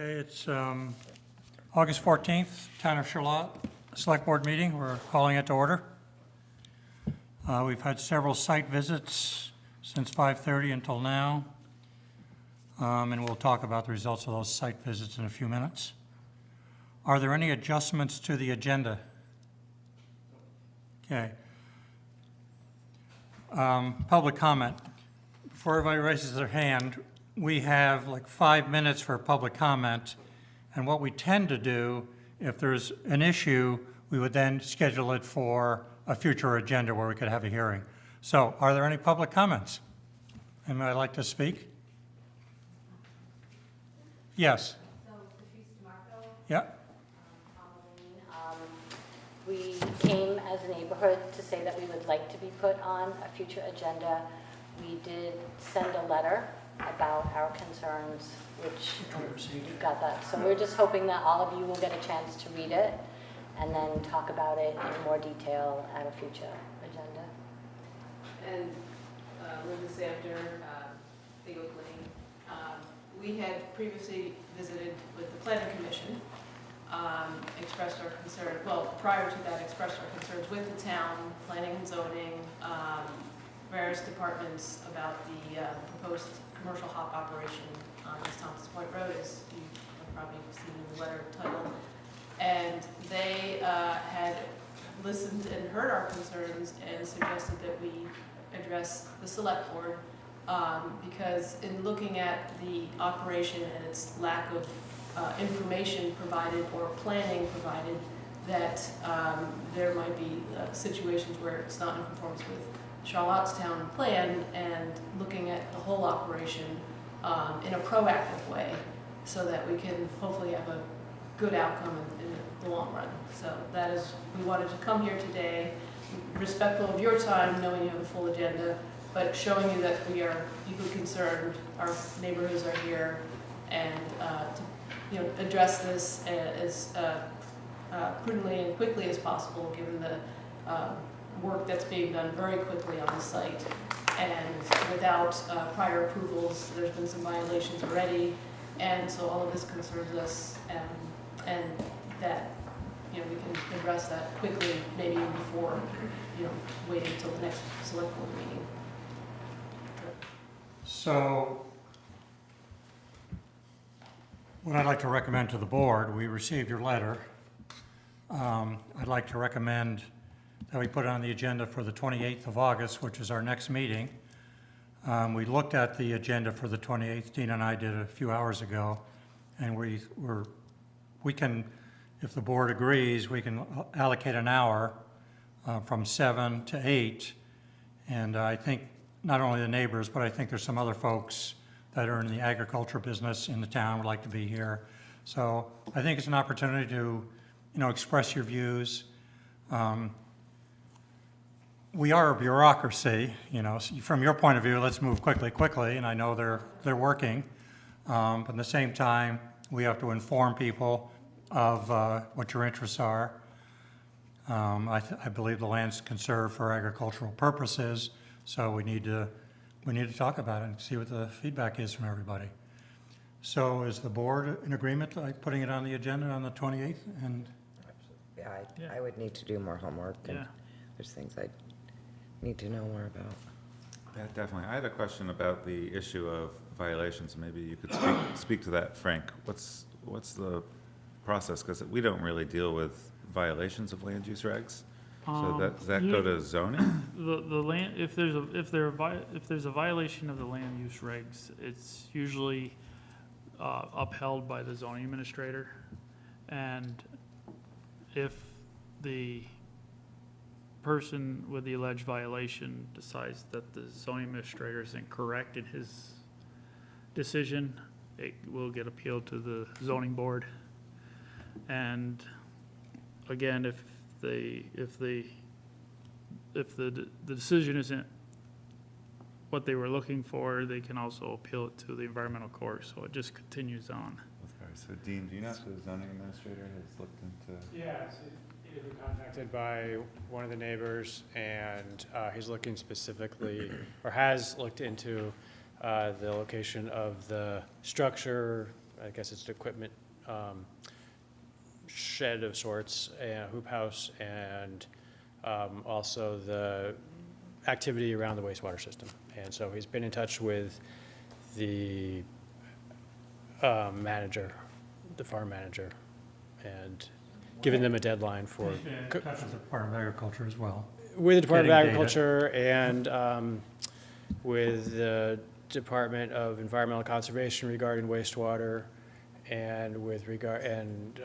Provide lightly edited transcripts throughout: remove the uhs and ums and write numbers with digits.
Okay, it's August 14th, Town of Charlotte, Select Board meeting. We're calling it to order. We've had several site visits since 5:30 until now, and we'll talk about the results of those site visits in a few minutes. Are there any adjustments to the agenda? Okay. Public comment. Before everybody raises their hand, we have like 5 minutes for public comment, and what we tend to do, if there's an issue, we would then schedule it for a future agenda where we could have a hearing. So, are there any public comments? Anybody like to speak? Yes. So, Patrice DeMarco, Yeah. we came as a neighborhood to say that we would like to be put on a future agenda. We did send a letter about our concerns, which you've got that. So we're just hoping that all of you will get a chance to read it and then talk about it in more detail at a future agenda. And Linda Safter, Big Oak Lane. We had previously visited with the Planning Commission, expressed our concern, well, prior to that, expressed our concerns with the town, planning and zoning, various departments about the proposed commercial hop operation on East Thompson Point Road, as you have probably seen in the letter title. And they had listened and heard our concerns and suggested that we address the select board because in looking at the operation and its lack of information provided or planning provided, that there might be situations where it's not in conformance with Charlotte's town plan, and looking at the whole operation in a proactive way so that we can hopefully have a good outcome in the long run. So that is, we wanted to come here today, respectful of your time, knowing you have a full agenda, but showing you that we are deeply concerned, our neighborhoods are here, and to address this as prudently and quickly as possible, given the work that's being done very quickly on the site. And without prior approvals, there's been some violations already, and so all of this concerns us, and that we can address that quickly, maybe even before waiting until the next select board meeting. So, what I'd like to recommend to the board, we received your letter. I'd like to recommend that we put it on the agenda for the 28th of August, which is our next meeting. We looked at the agenda for the 28th, Dean and I did a few hours ago, and we can, if the board agrees, we can allocate an hour from 7 to 8, and I think not only the neighbors, but I think there's some other folks that are in the agriculture business in the town would like to be here. So I think it's an opportunity to, express your views. We are a bureaucracy, from your point of view, let's move quickly, and I know they're working. But at the same time, we have to inform people of what your interests are. I believe the land's conserved for agricultural purposes, so we need to talk about it and see what the feedback is from everybody. So is the board in agreement, like putting it on the agenda on the 28th? And Yeah, I would need to do more homework, and there's things I need to know more about. Yeah, definitely. I had a question about the issue of violations. Maybe you could speak to that, Frank. What's the process? Because we don't really deal with violations of land use regs. So does that go to zoning? The land, if there's a violation of the land use regs, it's usually upheld by the zoning administrator, and if the person with the alleged violation decides that the zoning administrator is incorrect in his decision, it will get appealed to the zoning board. And again, if the decision isn't what they were looking for, they can also appeal it to the environmental court, so it just continues on. So Dean, do you know if the zoning administrator has looked into? Yeah, so he's been contacted by one of the neighbors, and he's looking specifically, or has looked into the location of the structure I guess it's an equipment shed of sorts, a hoop house, and also the activity around the wastewater system. And so he's been in touch with the manager, the farm manager, and given them a deadline for, He's been in touch with the Department of Agriculture as well. with the Department of Getting data. Agriculture and with the Department of Environmental Conservation regarding wastewater, and with regard, and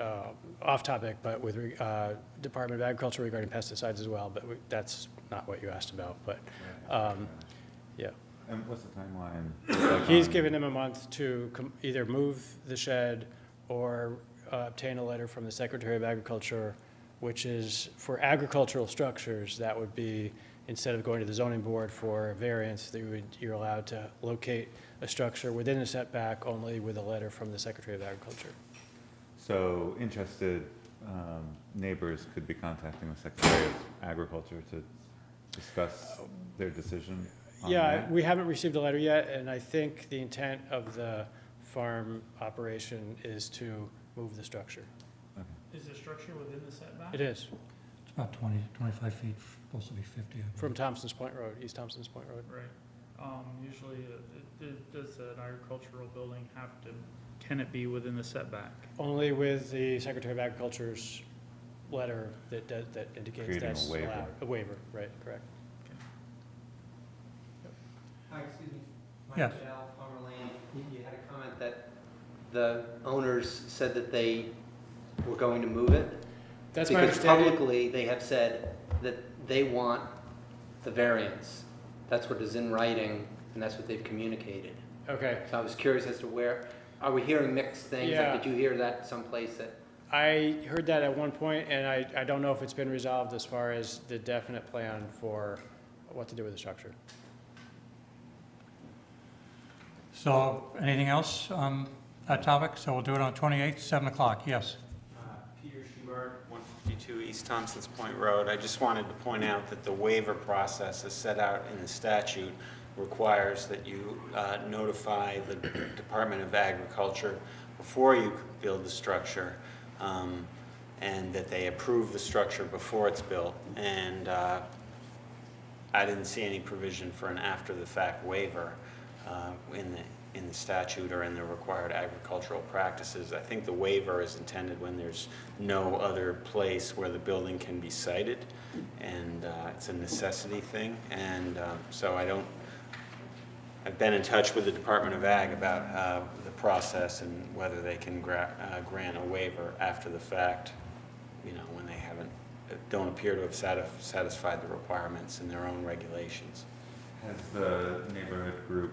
off topic, but with Department of Agriculture regarding pesticides as well, but that's not what you asked about, but, yeah. And what's the timeline? He's given them a month to either move the shed or obtain a letter from the Secretary of Agriculture, which is for agricultural structures, that would be, instead of going to the zoning board for a variance, you're allowed to locate a structure within the setback only with a letter from the Secretary of Agriculture. So interested neighbors could be contacting the Secretary of Agriculture to discuss their decision on Yeah, that? we haven't received a letter yet, and I think the intent of the farm operation is to move the structure. Is the structure within the setback? It is, It's about 20, 25 feet, supposed to be 50. I believe. from Thompson's Point Road, East Thompson's Point Road. Right. Usually, does an agricultural building have to, can it be within the setback? Only with the Secretary of Agriculture's letter that indicates Creating a that's waiver. allowed. A waiver, right, correct. Hi, excuse me. Yes. Mike Bell, Farmer Land. You had a comment that the owners said that they were going to move it? That's my Because understanding. publicly, they have said that they want the variance. That's what is in writing, and that's what they've communicated. Okay, So I was curious as to where, are we hearing mixed things? Yeah. Like, did you hear that someplace that? I heard that at one point, and I don't know if it's been resolved as far as the definite plan for what to do with the structure. So, anything else on that topic? So we'll do it on the 28th, 7 o'clock, yes. Peter Schubert, 152 East Thompson's Point Road. I just wanted to point out that the waiver process as set out in the statute requires that you notify the Department of Agriculture before you build the structure, and that they approve the structure before it's built. And I didn't see any provision for an after-the-fact waiver in the statute or in the required agricultural practices. I think the waiver is intended when there's no other place where the building can be sited, and it's a necessity thing. And so I've been in touch with the Department of Ag about the process and whether they can grant a waiver after the fact, when they don't appear to have satisfied the requirements in their own regulations. Has the neighborhood group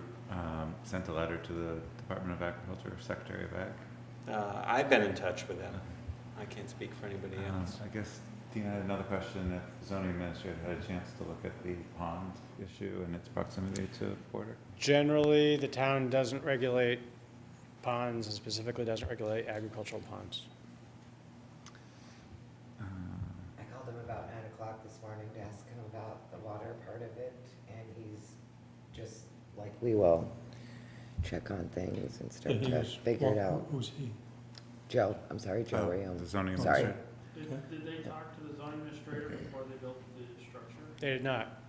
sent a letter to the Department of Agriculture, Secretary of Ag? I've been in touch with them. I can't speak for anybody else. I guess Dina had another question. If the zoning administrator had a chance to look at the pond issue and its proximity to the border? Generally, the town doesn't regulate ponds, and specifically doesn't regulate agricultural ponds. I called him about 9 o'clock this morning to ask him about the water part of it, and he's just like, we will check on things and start to figure it out. Who's he? Joe, I'm sorry, Joe Reum. The zoning Sorry. administrator? Did they talk to the zoning administrator before they built the structure? They did not.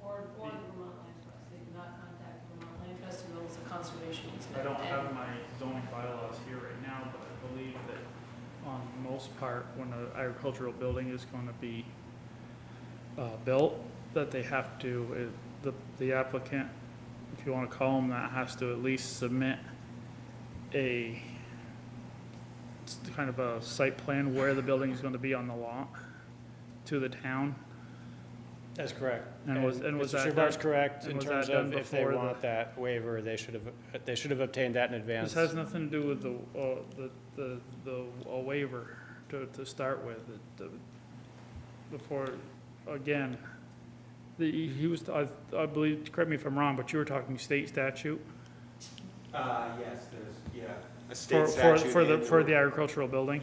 Or the Vermont Land Trust, they did not contact Vermont Land Trust, and it was a conservation easement. I don't And- have my zoning bylaws here right now, but I believe that on most part, when an agricultural building is going to be built, that they have to, the applicant, if you want to call them that, has to at least submit it's kind of a site plan where the building is going to be on the lot to the town. That's correct. And was Mr. that Schubart's done- correct and in was terms that done of if they before want that waiver, they should have obtained that in advance. This has nothing to do with the waiver to start with. Before, again, he was, I believe, correct me if I'm wrong, but you were talking state statute? Yes, a state statute. For the agricultural building?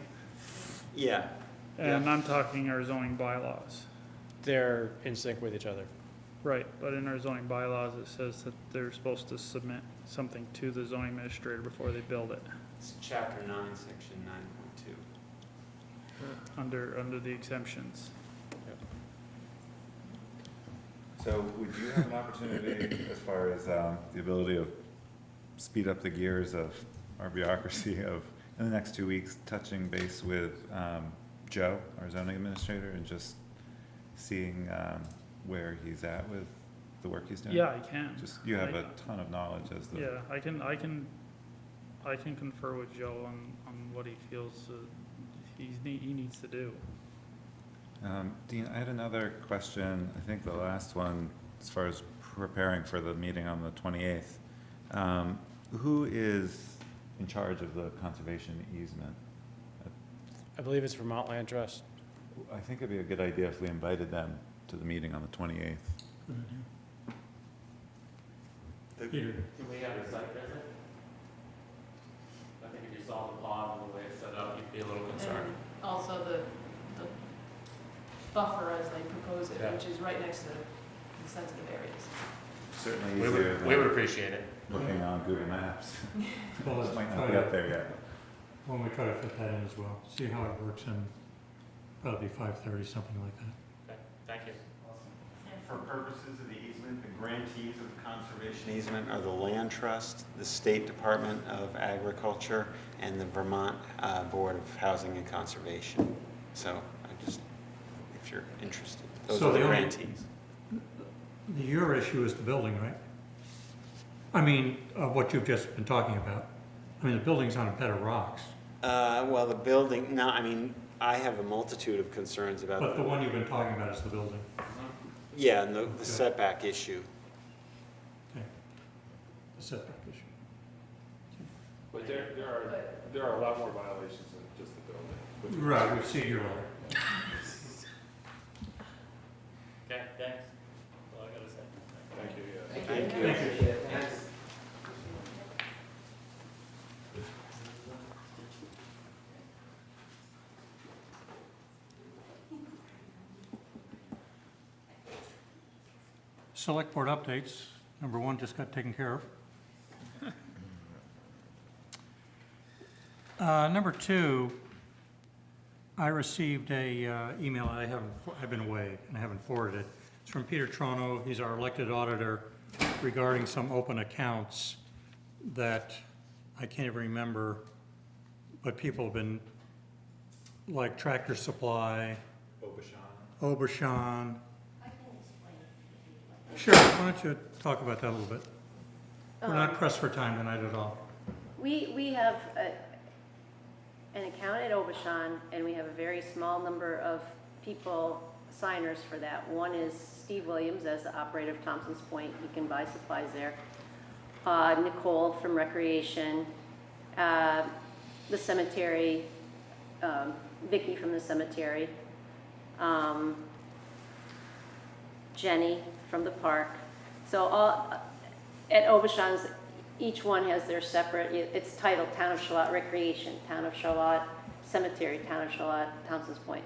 Yeah. And I'm talking our zoning bylaws. They're in sync with each other. Right, but in our zoning bylaws, it says that they're supposed to submit something to the zoning administrator before they build it. It's chapter 9, section 9.2. under the exemptions. So would you have an opportunity as far as the ability to speed up the gears of our bureaucracy of, in the next 2 weeks, touching base with Joe, our zoning administrator, and just seeing where he's at with the work he's doing? Yeah, I can. Just, you have a ton of knowledge as the. Yeah, I can confer with Joe on what he feels he needs to do. Dean, I had another question, I think the last one, as far as preparing for the meeting on the 28th. Who is in charge of the conservation easement? I believe it's Vermont Land Trust. I think it'd be a good idea if we invited them to the meeting on the 28th. Peter? Can we have a site visit? I think if you saw the pond and the way it's set up, you'd be a little concerned. And also the buffer as they propose it, Yeah. which is right next to the sensitive areas. Certainly We easier would than appreciate it. looking on Google Maps. Well, let's It might try not be to- up there yet. When we try to fit that in as well, see how it works, and probably 5:30, something like that. Okay, thank you. And for purposes of the easement, the grantees of the conservation easement are the Land Trust, the State Department of Agriculture, and the Vermont Board of Housing and Conservation. So I just, if you're interested, those So are the the only- grantees. Your issue is the building, right? I mean, what you've just been talking about. I mean, the building's on a bed of rocks, Well, the building, no, I mean, I have a multitude of concerns about. but the one you've been talking about is the building. Yeah, and the setback issue. Okay. The setback issue. But there are a lot more violations than just the building. which is- Right, we've seen your letter. Okay, thanks. Well, I gotta say. Thank you, yes. Thank Thank you. Thanks. Select board updates. Number 1 just got taken care of. Number 2, I received a email. I've been away and I haven't forwarded it. It's from Peter Trono. He's our elected auditor regarding some open accounts that I can't even remember, but people have been, like Tractor Supply, Obashan. Sure, why don't you talk about that a little bit? We're not pressed for time tonight at all. We have an account at Obashan, and we have a very small number of people, signers for that. One is Steve Williams as the operator of Thompson's Point. He can buy supplies there. Nicole from Recreation, the cemetery, Vicky from the cemetery, Jenny from the park. So all, at Obashan's, each one has their separate, it's titled Town of Charlotte Recreation, Town of Charlotte Cemetery, Town of Charlotte, Thompson's Point.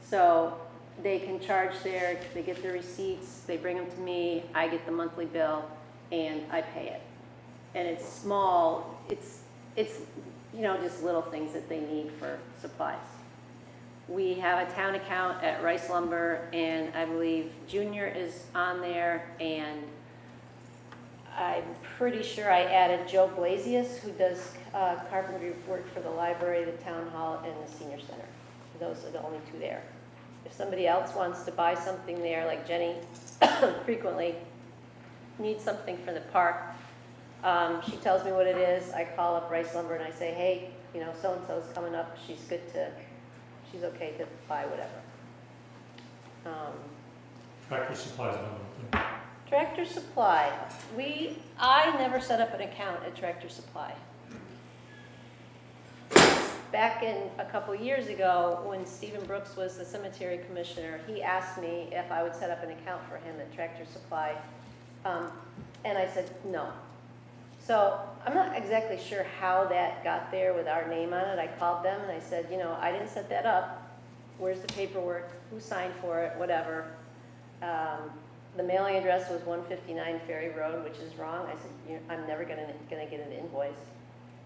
So they can charge there, they get their receipts, they bring them to me, I get the monthly bill, and I pay it. And it's small, it's you know, just little things that they need for supplies. We have a town account at Rice Lumber, and I believe Junior is on there, and I'm pretty sure I added Joe Blasius, who does carpentry work for the library, the town hall, and the senior center. Those are the only 2 there. If somebody else wants to buy something there, like Jenny frequently needs something for the park, she tells me what it is. I call up Rice Lumber and I say, hey, you know, so-and-so's coming up. She's okay to buy whatever. Tractor Supply is another one. Tractor Supply, I never set up an account at Tractor Supply. Back in a couple years ago, when Stephen Brooks was the cemetery commissioner, he asked me if I would set up an account for him at Tractor Supply. And I said, no. So I'm not exactly sure how that got there with our name on it. I called them and I said, you know, I didn't set that up. Where's the paperwork? Who signed for it? Whatever. The mailing address was 159 Ferry Road, which is wrong. I said, I'm never gonna get an invoice.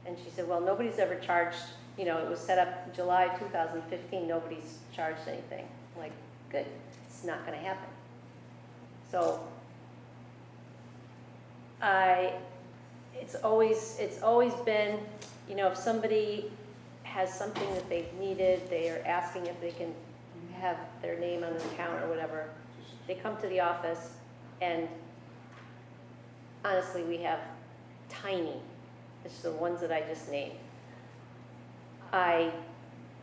And she said, well, nobody's ever charged, you know, it was set up July 2015, nobody's charged anything. I'm like, good, it's not gonna happen. So it's always been, you know, if somebody has something that they've needed, they are asking if they can have their name on an account or whatever, they come to the office, and honestly, we have tiny, it's the ones that I just named. I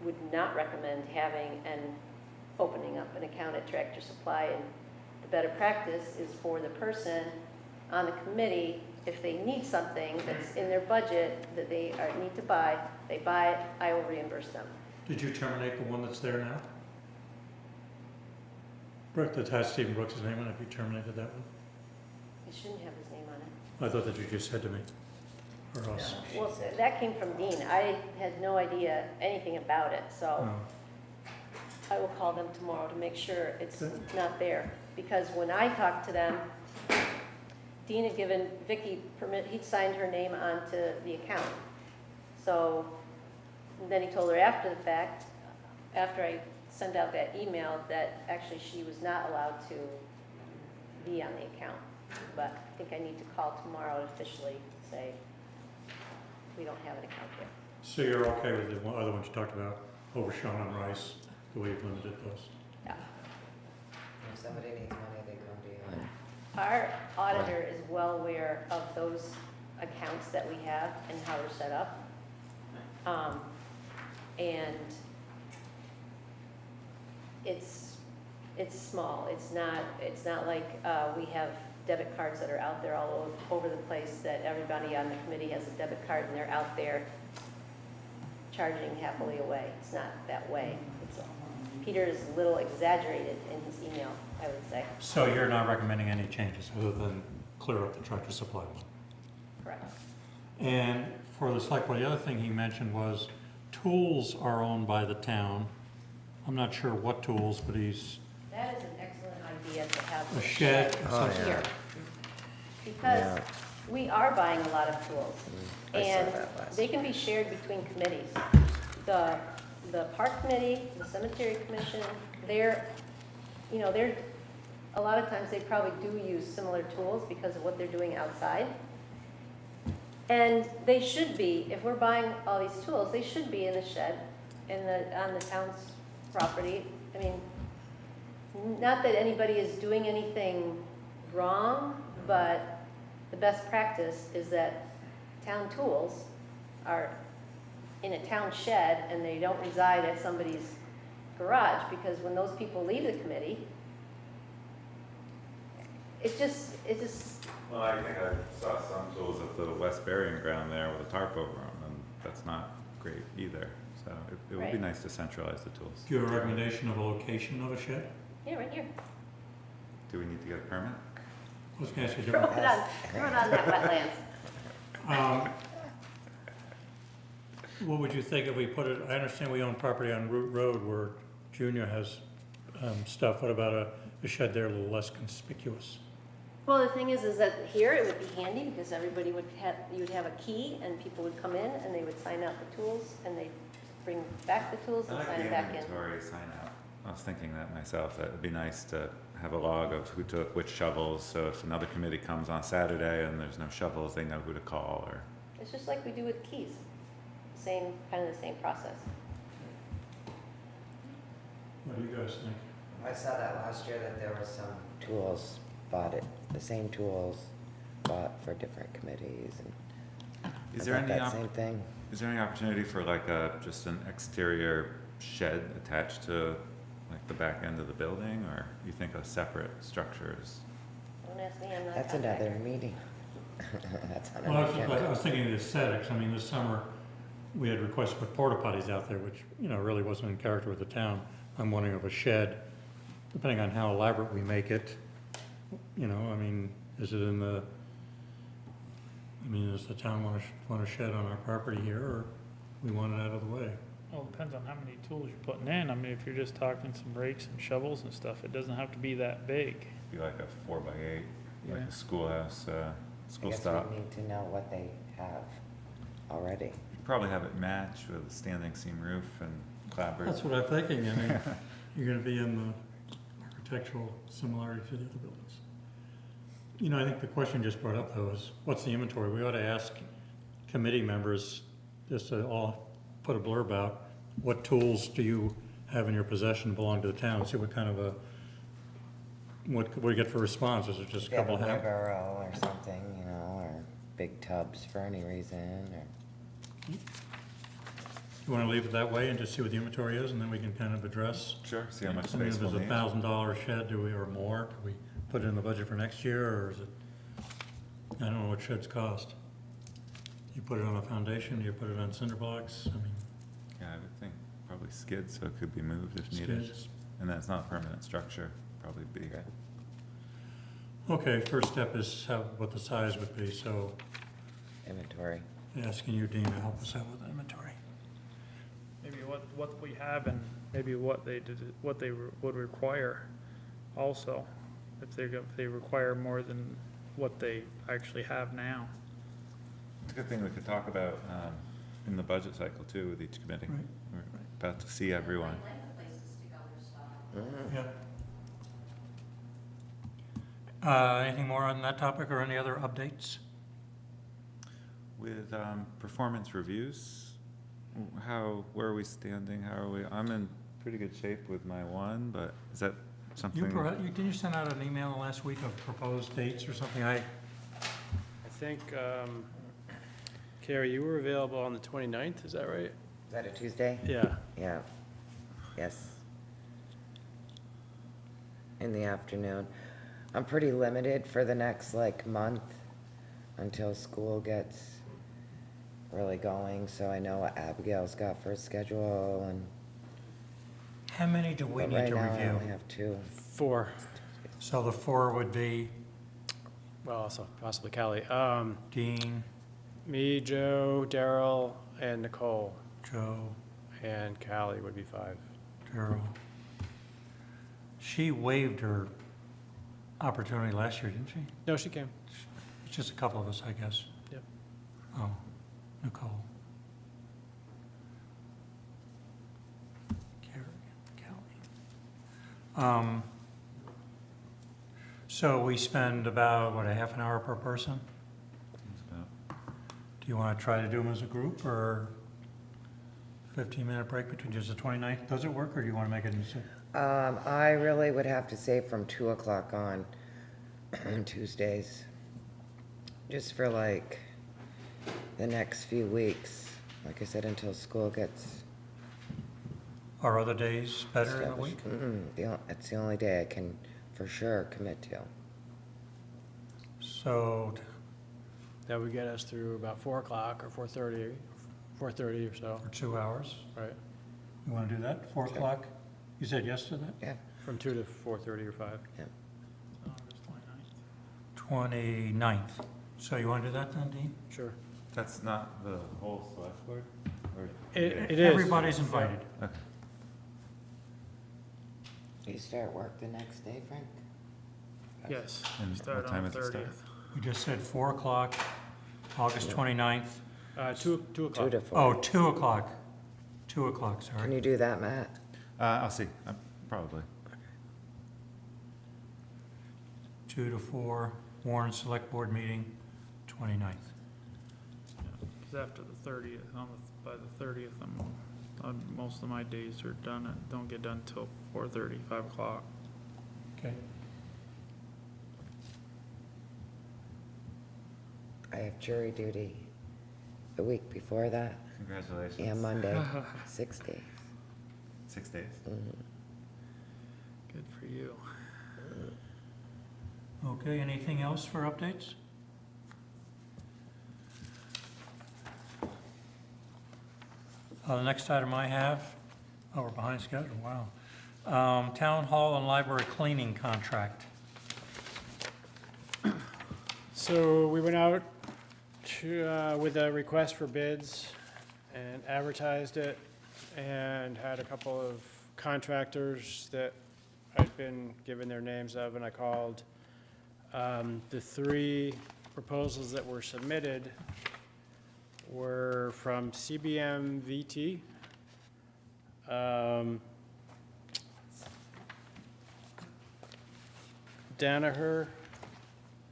would not recommend having opening up an account at Tractor Supply, and the better practice is for the person on the committee, if they need something that's in their budget that they need to buy, they buy it, I will reimburse them. Did you terminate the one that's there now? Brooke, that has Stephen Brooks' name on it, have you terminated that one? It shouldn't have his name on it. I thought that you just said to me, or us. Well, that came from Dean. I had no idea anything about it, so Oh. I will call them tomorrow to make sure it's Okay. not there. Because when I talked to them, Dean had given Vicky permit, he'd signed her name onto the account. So then he told her after the fact, after I sent out that email, that actually she was not allowed to be on the account. But I think I need to call tomorrow and officially say, we don't have an account there. So you're okay with the other ones you talked about, Overshawn and Rice, the way you've limited those? Yeah. If somebody needs money, they come to you. Our auditor is well aware of those accounts that we have and how they're set up. And it's small. It's not like we have debit cards that are out there all over the place, that everybody on the committee has a debit card and they're out there charging happily away. It's not that way. Peter is a little exaggerated in his email, I would say. So you're not recommending any changes other than clear up the Tractor Supply one? Correct. And for the select board, the other thing he mentioned was tools are owned by the town. I'm not sure what tools, but That is an excellent idea to have. a shed. Oh, something. yeah. Because Yeah. we are buying a lot of tools. I saw And that last they can be shared between committees. The park committee, the cemetery commission, they're, a lot of times they probably do use similar tools because of what they're doing outside. And they should be, if we're buying all these tools, they should be in the shed, on the town's property. I mean, not that anybody is doing anything wrong, but the best practice is that town tools are in a town shed and they don't reside at somebody's garage, because when those people leave the committee, it just, Well, I think I saw some tools at the West Burying Ground there with a tarp over them, and that's not great either. So it would be Right. nice to centralize the tools. Do you have a recommendation of a location of a shed? yeah, right here. Do we need to get a permit? I was gonna ask you Throw different. it on that wetlands. What would you think if we put it, I understand we own property on Root Road where Junior has stuff. What about a shed there a little less conspicuous? Well, the thing is that here it would be handy because everybody would have, you would have a key and people would come in and they would sign out the tools and they'd bring back the tools I and like sign the it back in. inventory sign out. I was thinking that myself, that it'd be nice to have a log of who took which shovels, so if another committee comes on Saturday and there's no shovels, they know who to call, or, It's just like we do with keys. Kind of the same process. What do you guys think? I saw that last year that there were some tools bought it, the same tools bought for different committees and. is I there thought any, that same thing? is there any opportunity for like just an exterior shed attached to like the back end of the building, or you think a separate structure is? Don't ask me, I'm not a That's contractor. another meeting. That's on Well, I an was, agenda. I was thinking of the aesthetics. I mean, this summer, we had requests to put porta potties out there, which, really wasn't in character with the town. I'm wondering of a shed, depending on how elaborate we make it, I mean, is it in the, does the town want a shed on our property here, or we want it out of the way? Well, it depends on how many tools you're putting in. I mean, if you're just talking some rakes and shovels and stuff, it doesn't have to be that big. Be like a 4x8, like Yeah. a schoolhouse, I school guess stop. we need to know what they have. already. Probably have it match with a standing seam roof and clapboard. That's what I'm thinking. I mean, you're gonna be in the architectural similarity to the other buildings. You know, I think the question just brought up though is, what's the inventory? We ought to ask committee members just to all put a blurb out. What tools do you have in your possession belong to the town? See what kind of a, what we get for response. Is it just If a you have couple a of wheelbarrow or something, you know, or big tubs for any reason, or. You wanna leave it that way and just see what the inventory is, and then we can kind of address? Sure, see how much I mean, space if we'll there's need. $1,000 shed, do we, or more, do we put it in the budget for next year, or is it, I don't know what sheds cost. You put it on a foundation, you put it on cinder blocks, I mean, Yeah, I would think probably skid, so it could be moved if needed. skids. And that's not a permanent structure, probably be. Okay. Okay, first step is what the size would be, so Inventory. asking you, Dean, to help us out with the inventory. Maybe what we have and maybe what they did, what they would require also, if they require more than what they actually have now. It's a good thing we could talk about in the budget cycle too with each committee. Right. We're about to see everyone. Anything more on that topic or any other updates? With performance reviews, where are we standing? How are we? I'm in pretty good shape with my one, but is that something? Didn't you send out an email last week of proposed dates or something? I think, Carrie, you were available on the 29th, is that right? Is that a Tuesday? Yeah. Yeah. Yes. In the afternoon. I'm pretty limited for the next like month until school gets really going, so I know what Abigail's got for a schedule and. How many do we but need right to now I review? only have 2. 4, So the 4 would be well, also possibly Callie. Dean, Me, Joe, Daryl, and Nicole, Joe, and Callie would be 5. Darrell. She waived her opportunity last year, didn't she? No, she came. It's just a couple of us, I guess. Yep. Oh, Nicole. Kelly. So we spend about, what, a half an hour per person? Do you want to try to do them as a group, or 15-minute break between just the 29th? Does it work, or do you want to make it easier? I really would have to say from 2 o'clock on Tuesdays, just for like the next few weeks, like I said, until school gets Are other days better in the week? established. It's the only day I can for sure commit to. So, That would get us through about 4 o'clock or 4:30 or so, for 2 hours, right? you want to do that, 4 Okay. o'clock? You said yes to that? Yeah. From 2 to 4:30 or 5. August 29th. 29th. So you want to do that then, Dean? Sure. That's not the whole select board? Or- It is. Everybody's invited. Okay. Do you start work the next day, Frank? Yes, And start what time on the does it start? 30th. We just said 4 o'clock, August 29th. 2 2 o'clock. to 4. Oh, 2 o'clock. 2 o'clock, Can sorry. you do that, Matt? I'll see, probably. 2 to 4, Warren Select Board meeting, 29th. Because after the 30th, by the 30th, most of my days are done, don't get done till 4:30, 5 o'clock. Okay. I have jury duty the week before that Congratulations. and Monday, 6 days. 6 days. Good for you. Okay, anything else for updates? The next item I have, oh, we're behind schedule, wow. Town Hall and Library cleaning contract. So we went out with a request for bids and advertised it and had a couple of contractors that I'd been given their names of, and I called. The 3 proposals that were submitted were from CBM VT. Danaher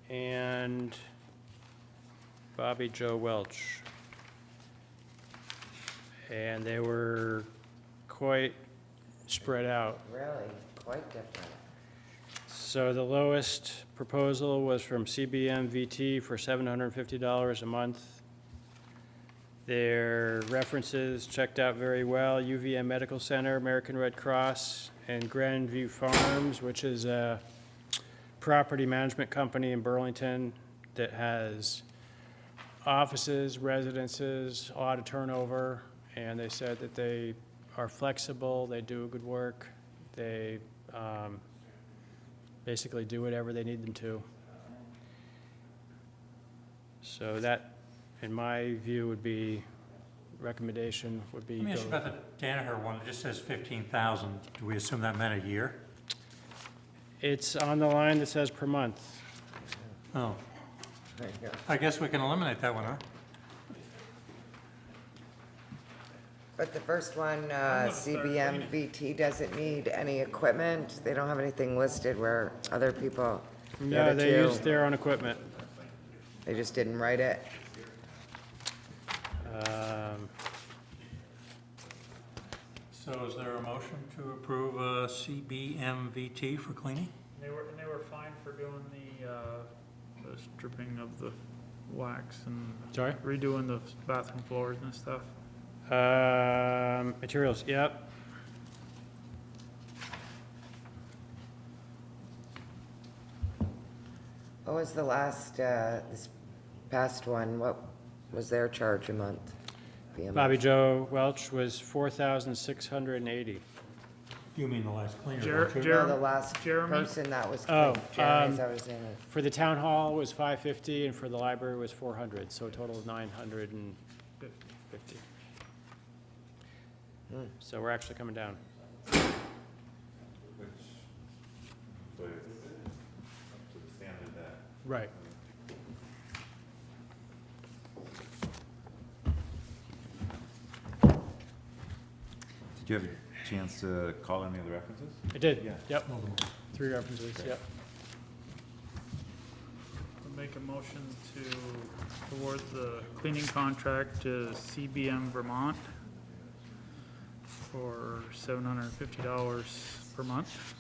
and Bobby Joe Welch. And they were quite spread out. Really, quite different. So the lowest proposal was from CBM VT for $750 a month. Their references checked out very well: UVM Medical Center, American Red Cross, and Grandview Farms, which is a property management company in Burlington that has offices, residences, a lot of turnover, and they said that they are flexible, they do good work, they basically do whatever they need them to. So that, in my view, would be, recommendation would be. Let me ask you go- about the Danaher one, it just says 15,000. Do we assume that meant a year? It's on the line that says per month. Oh, There you go. I guess we can eliminate that one, huh? But the first one, CBM VT doesn't need any equipment. They don't have anything listed where other people. the No, other they two, use their own equipment. They just didn't write it. So is there a motion to approve a CBMVT for cleaning? They were fine for doing the stripping of the wax and Sorry? redoing the bathroom floors and stuff. Materials, yep. What was the last, this past one? What was their charge a month? BMF? Bobby Joe Welch was $4,680. You mean the last cleaner, Jer- don't you? Jer- No, the last Jeremy? person that was Oh, clean. Jeremy's, I was in it. For the town hall was $550, and for the library was $400, so a total of $950. So we're actually coming down. Which, but it's up to the standard that. Right. Did you have a chance to call any of the references? I did, Yeah. yep. 3 references, yep. I'll make a motion to award the cleaning contract to CBM Vermont for $750 per month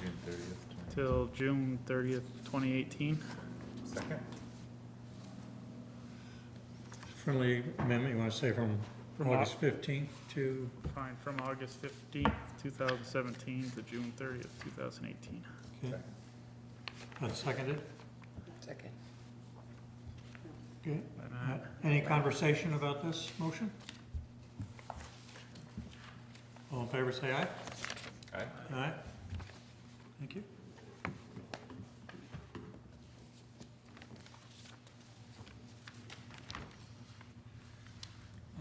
June 30th, till June 30th, 2018. Second? Friendly amendment, you want to say from August 15th to, Fine, from August 15th, 2017 to June 30th, 2018. okay. That's seconded? Second. Okay. Any conversation about this motion? All in favor, say aye. Aye. Aye. Thank you.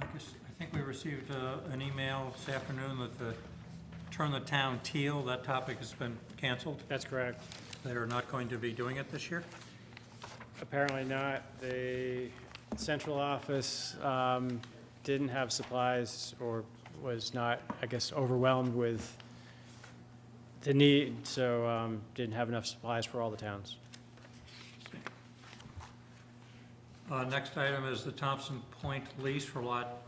I think we received an email this afternoon that the Turn the Town Teal, that topic has been canceled. That's correct. They are not going to be doing it this year? Apparently not. The central office didn't have supplies, or was not, I guess, overwhelmed with the need, so didn't have enough supplies for all the towns. Next item is the Thompson Point lease for lot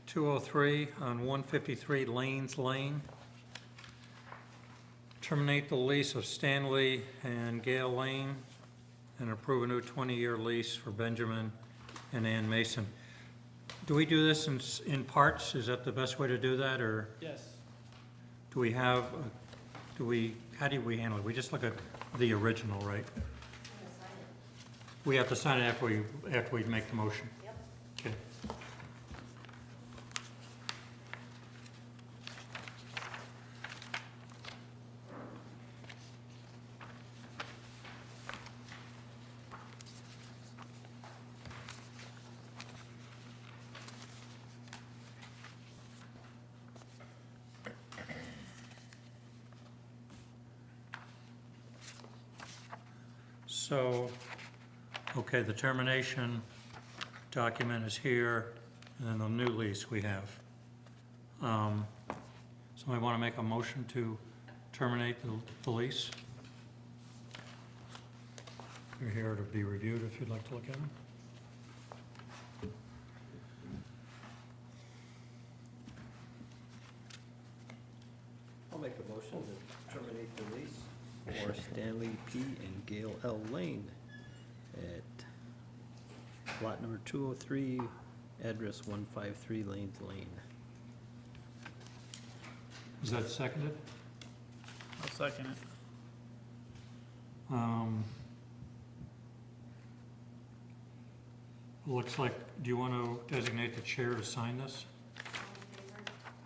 203 on 153 Lanes Lane. Terminate the lease of Stanley and Gale Lane and approve a new 20-year lease for Benjamin and Ann Mason. Do we do this in parts? Is that the best way to do that, or Yes. do we have, how do we handle it? We just look at the original, right? We have to sign it after we make the motion? Yep. Okay. So Okay, the termination document is here, and then the new lease we have. Somebody want to make a motion to terminate the lease? They're here to be reviewed if you'd like to look at them. I'll make a motion to terminate the lease for Stanley P. and Gail L. Lane at lot number 203, address 153 Lanes Lane. Is that seconded? I'll second it. Looks like, do you want to designate the chair to sign this?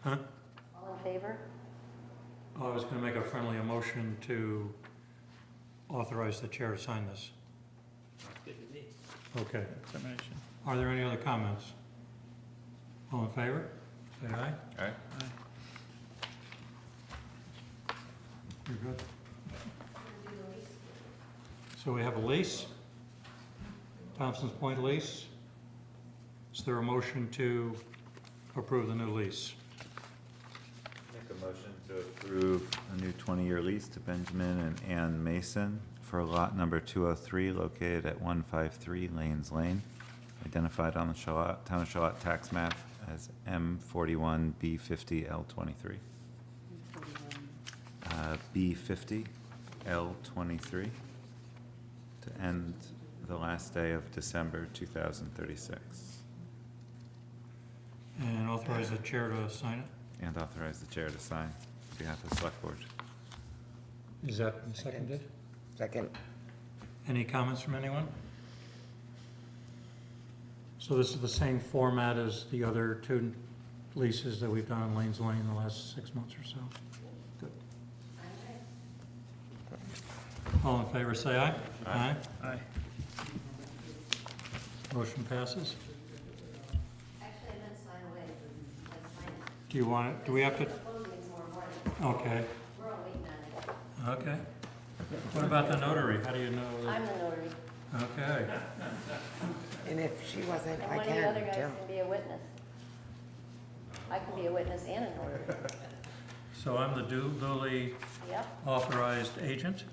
Huh? All in favor? I was going to make a friendly motion to authorize the chair to sign this. Okay. Termination. Are there any other comments? All in favor? Say aye. All right? You're good. So we have a lease, Thompson's Point lease. Is there a motion to approve the new lease? Make a motion to approve a new 20-year lease to Benjamin and Ann Mason for lot number 203 located at 153 Lanes Lane, identified on the Town of Charlotte tax map as M41 B50 L23. B50 L23 to end the last day of December 2036. And authorize the chair to sign it? And authorize the chair to sign on behalf of the select board. Is that seconded? Second. Any comments from anyone? So this is the same format as the other two leases that we've done on Lanes Lane in the last 6 months or so? Good. All in favor, say aye. Aye. Aye. Motion passes. Actually, let's sign away. Let's sign it. Do you want it, do we have to, Closing tomorrow morning. okay, We're all waiting on it. okay. What about the notary? How do you know I'm that? the notary. Okay, And if she wasn't, And I one of the other can, guys Jim. can be a witness. I can be a witness and a notary. so I'm the duly Yep. authorized agent?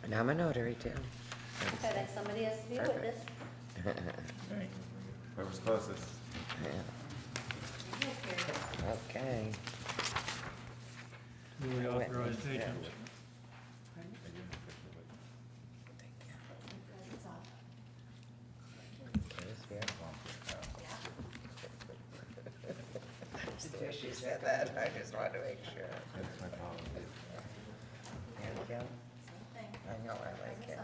And I'm a notary too. Okay, then somebody has to be a witness. Whoever's closest. Yeah. Okay. Duly authorized Witness, yeah. agent. Just the way she said that, I just wanted to make sure. Thank you. I know, I like it.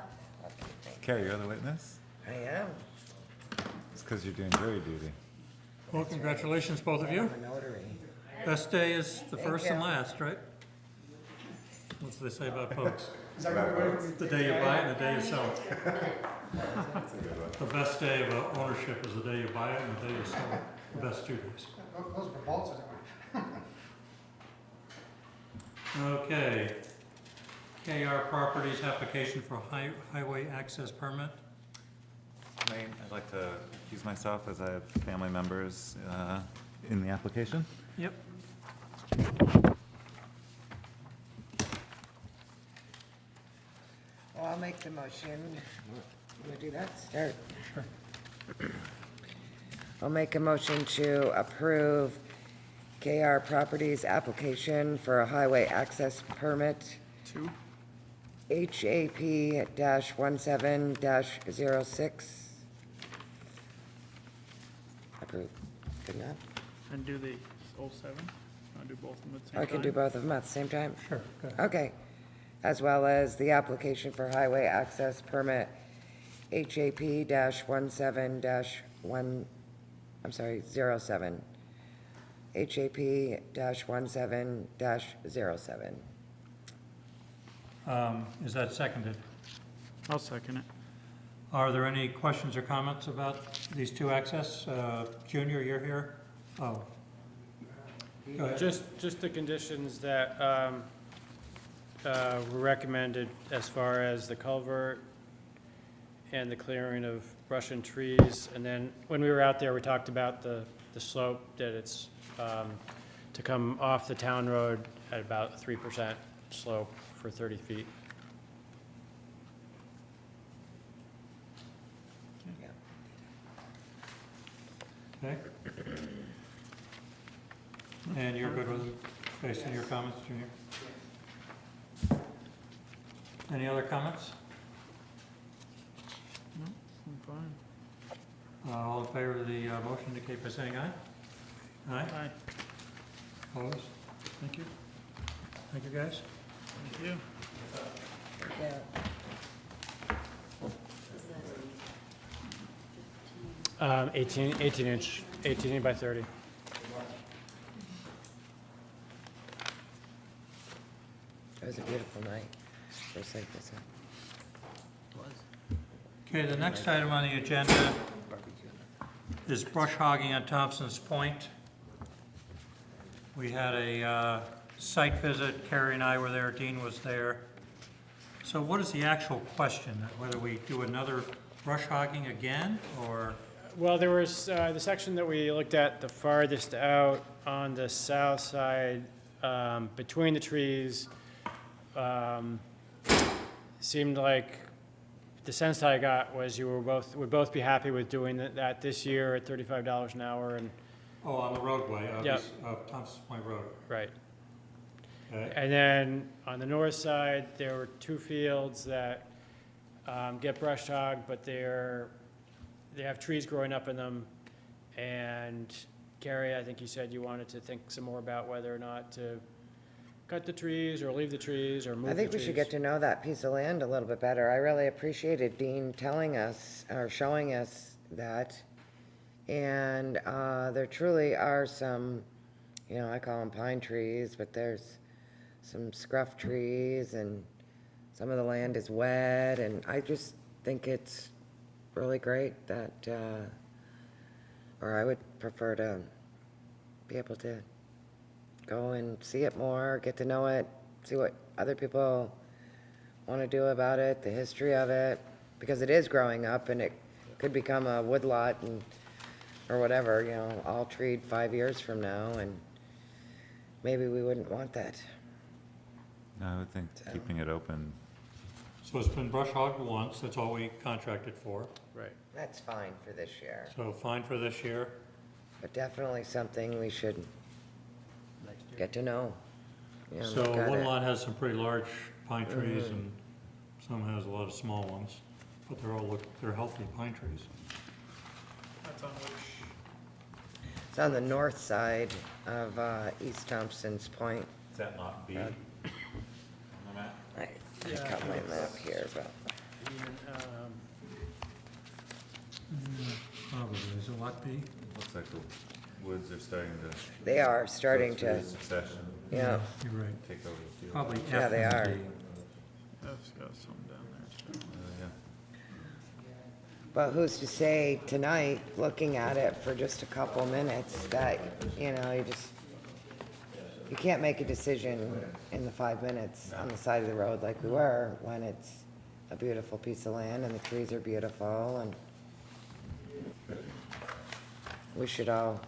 Okay, thank Carrie, you're the witness? you. I am. It's because you're doing jury duty. Well, congratulations, both of you. I'm a notary. Best day is the Thank first and you. last, right? What's they say about folks? The day you buy it and the day you sell it. The best day of ownership is the day you buy it and the day you sell it. The best 2 days. Those are bolts, Okay. KR Properties application for highway access permit. Maine, I'd like to accuse myself as I have family members in the application. Yep. Well, I'll make the motion. You wanna do that? Start. Sure. I'll make a motion to approve KR Properties application for a highway access permit. Two. HAP-17-06. Approved. Good enough? And do the 07? Want to do both of them at the same time? I can do both of them at the same time? Sure. Go ahead. Okay. As well as the application for highway access permit, HAP-17-1, I'm sorry, 07. HAP-17-07. Is that seconded? I'll second it. Are there any questions or comments about these two access? Junior, you're here? Oh. Go ahead. Just the conditions that were recommended as far as the culvert and the clearing of brush and trees. And then when we were out there, we talked about the slope, that it's to come off the town road at about 3% slope for 30 feet. Okay? And you're good with it, based on your comments, Junior? Any other comments? No, I'm fine. All in favor of the motion, indicate by saying aye. Aye? Aye. Opposed? Thank you. Thank you, guys. Thank you. Yeah. 18 by 30. It was a beautiful night, just like this. Okay, the next item on the agenda is brush hogging on Thompson's Point. We had a site visit, Carrie and I were there, Dean was there. So what is the actual question, whether we do another brush hogging again, or? Well, there was the section that we looked at the farthest out on the south side, between the trees. Seemed like, the sense that I got was you would both be happy with doing that this year at $35 an hour, and, Oh, on the roadway Yep. of Thompson's Point Road. right. Okay. And then on the north side, there were 2 fields that get brush hogged, but they have trees growing up in them. And Carrie, I think you said you wanted to think some more about whether or not to cut the trees or leave the trees or move the I trees. think we should get to know that piece of land a little bit better. I really appreciated Dean telling us, or showing us that. And there truly are some, I call them pine trees, but there's some scruff trees, and some of the land is wet, and I just think it's really great that, or I would prefer to be able to go and see it more, get to know it, see what other people want to do about it, the history of it, because it is growing up, and it could become a woodlot and, or whatever, all treed 5 years from now, and maybe we wouldn't want that. No, I would think keeping it open, So it's been brush hogged once, that's all we contracted for. Right. That's fine for this year, So fine for this year. but definitely something we should get to know. So look at one it. lot has some pretty large pine trees and some has a lot of small ones, but they're healthy pine trees. That's on which, It's on the north side of East Thompson's Point. is that lot B Uh, on the map? I got my map here, but Probably, is it lot B? Looks like the woods are starting to. they are starting go through to, succession, yeah. You're right. take over the field. Probably F Yeah, they and are. D. F's got some down there too. Yeah. But who's to say tonight, looking at it for just a couple minutes, that, you can't make a decision in the 5 minutes on the side of the road like we were, when it's a beautiful piece of land and the trees are beautiful, and we should all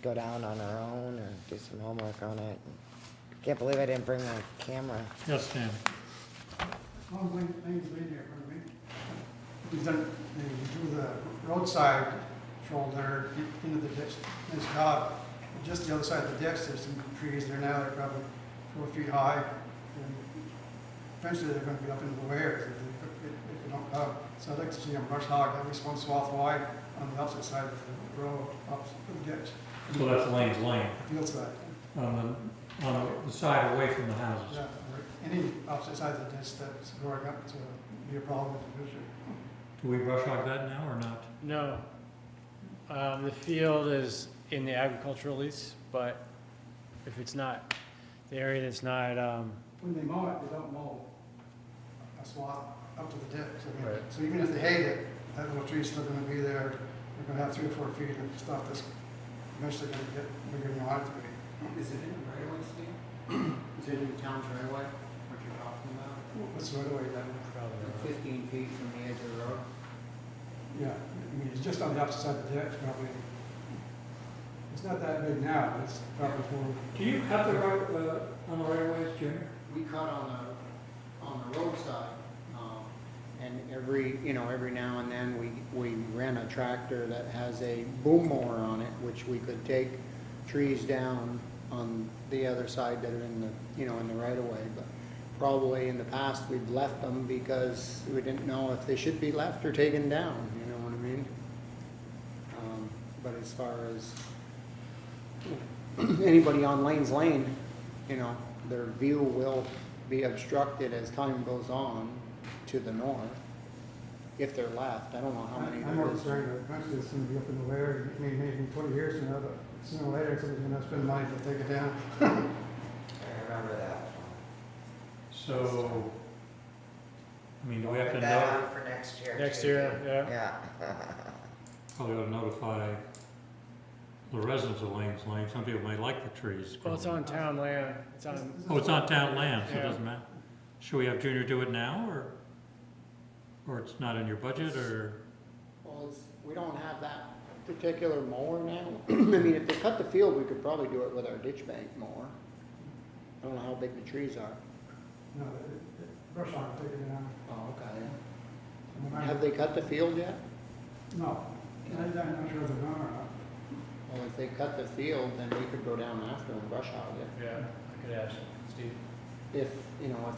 go down on our own or do some homework on it. Can't believe I didn't bring my camera. Yes, Dan. Things in here for me. He's done, they do the roadside shoulder into the ditch. His job, just the other side of the ditch, there's some trees there now, they're probably 4 feet high. And eventually they're gonna be up into the wares if they don't cut. So I'd like to see them brush hog at least one swath wide on the opposite side of the road, opposite the ditch. So that's Lane's Lane, Field side. on the side away from the houses. Yeah, or any opposite side of the ditch that's growing up to be a problem in the future. Do we brush hog that now or not? No. The field is in the agricultural lease, but if it's not, the area that's not, When they mow it, they don't mow a swath up to the ditch. I mean, Right. so even if they hate it, that little tree's still gonna be there. They're gonna have 3 or 4 feet of stuff that's eventually gonna get bigger than you want it to be. Is it in the right of way, Steve? Is it in the town's right away, what you're talking about? What's the right away then? 15 feet from the edge of the road? Yeah, I mean, it's just on the opposite side of the ditch, probably. It's not that big now, but it's probably more. Do you cut the road, on the right of ways, Junior? We cut on the roadside, and every now and then, we rent a tractor that has a boom mower on it, which we could take trees down on the other side that are in the, in the right of way, but probably in the past, we've left them because we didn't know if they should be left or taken down, you know what I mean? But as far as anybody on Lane's Lane, their view will be obstructed as time goes on to the north, if they're left. I don't know how many I'm more there is. concerned that eventually it's gonna be up in the air, maybe 20 years from now, but sooner or later, somebody's gonna spend money to take it down. I remember that. So, I mean, do we have to Put that know, on for next year. Next too, year, Jim. yeah. Yeah. probably ought to notify the residents of Lane's Lane. Some people may like the trees. Well, it's on town land, Oh, it's on town land, so it Yeah. doesn't matter. Should we have Junior do it now, or it's not in your budget, or? Well, we don't have that particular mower now. I mean, if they cut the field, we could probably do it with our ditch bank mower. I don't know how big the trees are. No, brush hog will take it down. Oh, okay. And when I- Have they cut the field yet? No, I'm not sure if they're gonna or not. Well, if they cut the field, then we could go down after and brush hog it, Yeah, I could ask Steve. if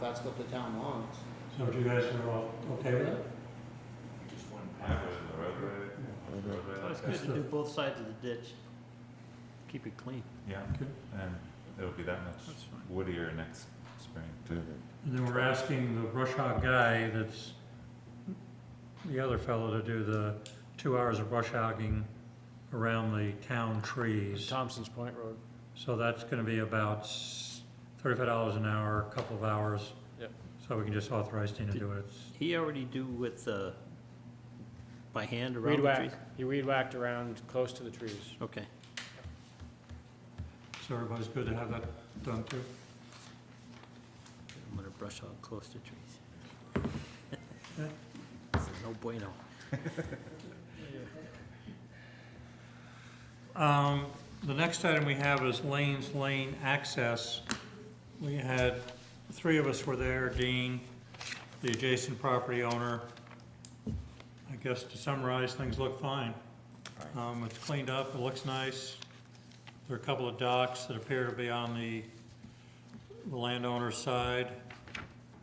that's what the town wants. So if you guys are all okay with it? Yeah, put it in the roadway. Well, it's That's good to the- do both sides of the ditch. Keep it clean. Yeah, Okay. and it'll be that much That's fine. woodier next spring too. And then we're asking the brush hog guy that's the other fellow to do the 2 hours of brush hogging around the town trees. Thompson's Point Road. So that's gonna be about $35 an hour, a couple of hours. Yep. So we can just authorize Tina to do it. It's- He already do with, by hand Weed around the whack, trees? he weed whacked around close to the trees. Okay. So everybody's good to have that done too? I'm gonna brush hog close to trees. This is no bueno. The next item we have is Lane's Lane access. We had, 3 of us were there, Dean, the adjacent property owner. I guess to summarize, things look fine. It's cleaned up, it looks nice. There are a couple of docks that appear to be on the landowner's side.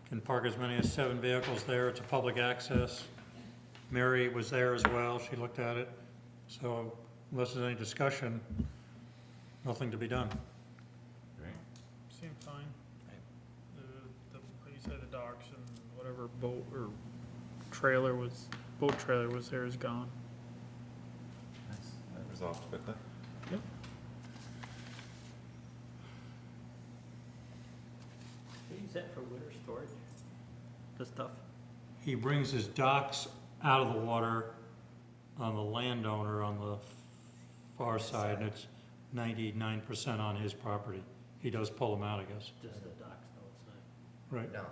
Can park as many as 7 vehicles there, it's a public access. Mary was there as well, she looked at it. So unless there's any discussion, nothing to be done. Great. Seemed fine. Like you said, the docks and whatever boat trailer was there is gone. Nice. That resolved quickly. Yep. They use that for winter storage, the stuff? He brings his docks out of the water on the landowner on the far side, and it's 99% on his property. He does pull them out, I guess. Just the docks, though, it's not. Right. No,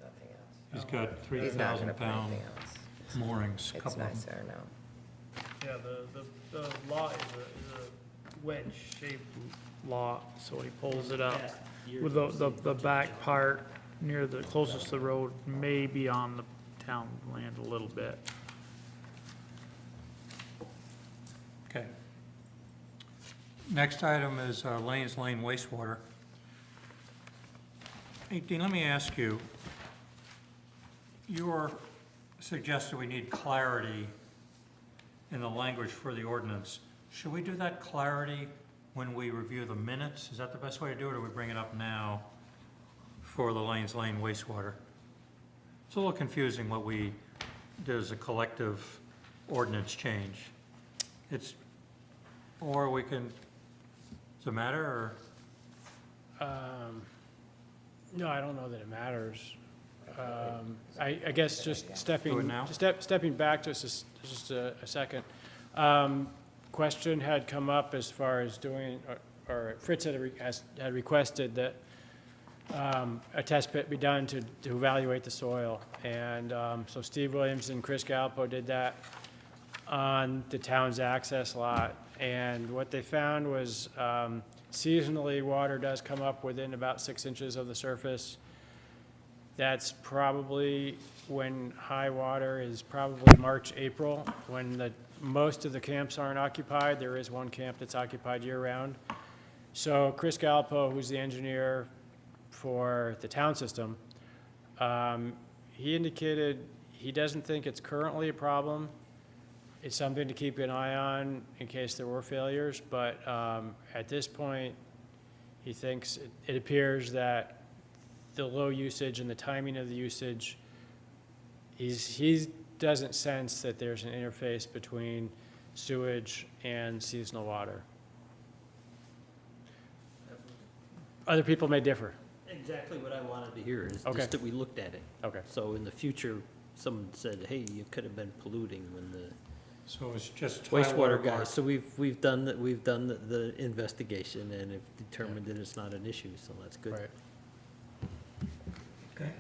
nothing else. He's got He's not gonna 3,000 put pound anything else. moorings, a It's couple of nice them. there now. Yeah, the lot is a wedge-shaped lot, so he pulls it up. Past years With I've seen the back part near the closest to the road may be on the town land a little bit. Okay. Next item is Lane's Lane wastewater. Hey, Dean, let me ask you, you suggested we need clarity in the language for the ordinance. Should we do that clarity when we review the minutes? Is that the best way to do it, or we bring it up now for the Lane's Lane wastewater? It's a little confusing what we did as a collective ordinance change. Or we can, does it matter, or? No, I don't know that it matters. I guess just Do it stepping, now? stepping back just a second. Question had come up as far as doing, or Fritz had requested that a test pit be done to evaluate the soil. And so Steve Williams and Chris Galpo did that on the town's access lot. And what they found was seasonally, water does come up within about 6 inches of the surface. That's probably when high water is probably March, April, when most of the camps aren't occupied. There is one camp that's occupied year-round. So Chris Galpo, who's the engineer for the town system, he indicated he doesn't think it's currently a problem. It's something to keep an eye on in case there were failures, but at this point, he thinks it appears that the low usage and the timing of the usage, he doesn't sense that there's an interface between sewage and seasonal water. Other people may differ. Exactly what I wanted to hear, is Okay. just that we looked at it. Okay. So in the future, someone said, hey, you could have been polluting when the So it's just wastewater high water guys. mark. So we've done the investigation and have determined that it's not an issue, so that's good. Right. Okay.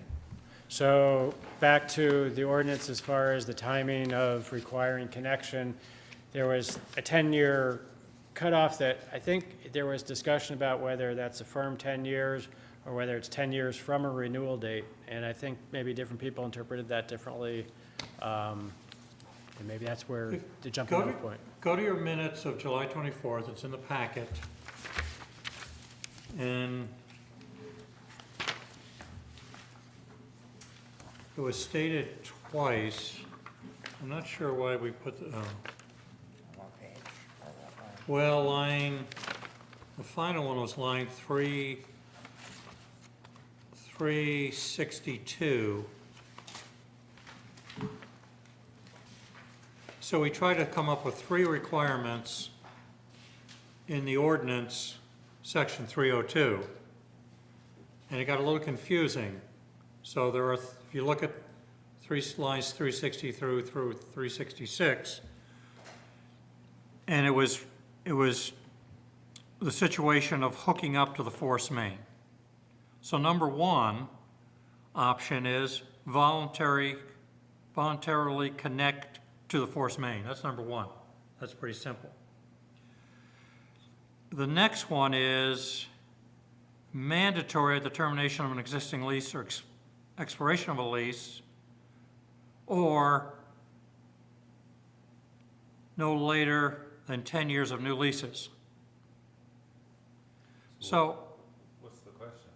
So back to the ordinance as far as the timing of requiring connection, there was a 10-year cutoff that I think there was discussion about whether that's a firm 10 years or whether it's 10 years from a renewal date. And I think maybe different people interpreted that differently. And maybe that's where the jumping off point. Go to your minutes of July 24th, it's in the packet. And it was stated twice, I'm not sure why we put the, well, the final one was line 362. So we tried to come up with 3 requirements in the ordinance, section 302. And it got a little confusing. So there are, if you look at lines 360 through 366, and it was the situation of hooking up to the force main. So number 1 option is voluntarily connect to the force main. That's number 1. That's pretty simple. The next one is mandatory at the termination of an existing lease or expiration of a lease, or no later than 10 years of new leases. So What's the question?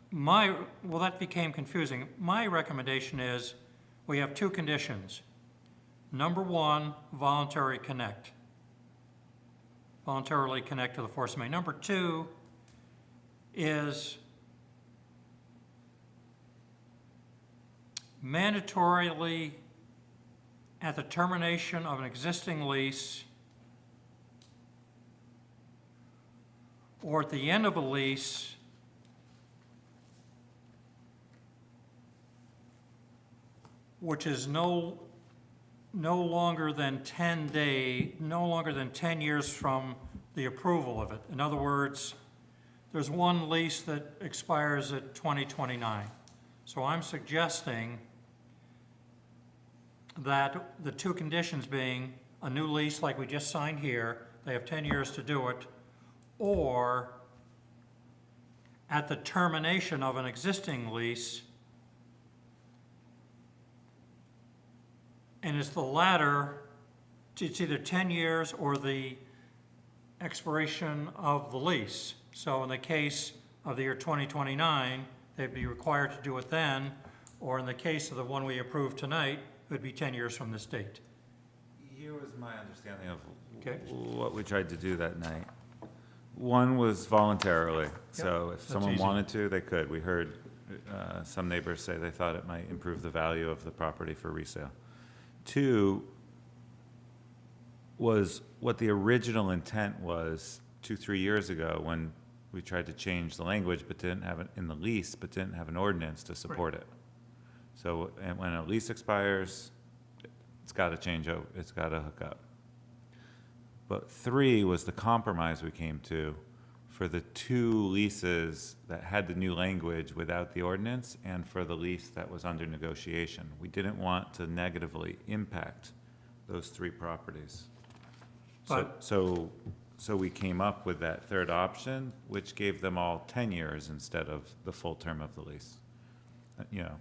well, that became confusing. My recommendation is we have 2 conditions. Number 1, voluntarily connect to the force main. Number 2 is mandatorily at the termination of an existing lease or at the end of a lease which is no longer than 10 years from the approval of it. In other words, there's one lease that expires at 2029. So I'm suggesting that the 2 conditions being a new lease like we just signed here, they have 10 years to do it, or at the termination of an existing lease, and it's the latter, it's either 10 years or the expiration of the lease. So in the case of the year 2029, they'd be required to do it then, or in the case of the one we approved tonight, it would be 10 years from this date. Here was my understanding of Okay. what we tried to do that night. One was voluntarily, so if that's someone easy. wanted to, they could. We heard some neighbors say they thought it might improve the value of the property for resale. 2 was what the original intent was 2-3 years ago when we tried to change the language but didn't have it in the lease, but didn't have an ordinance to support it. So, and when a lease expires, it's got to change out, it's got to hook up. But 3 was the compromise we came to for the two leases that had the new language without the ordinance and for the lease that was under negotiation. We didn't want to negatively impact those three properties. So we came up with that third option, which gave them all 10 years instead of the full term of the lease. You know,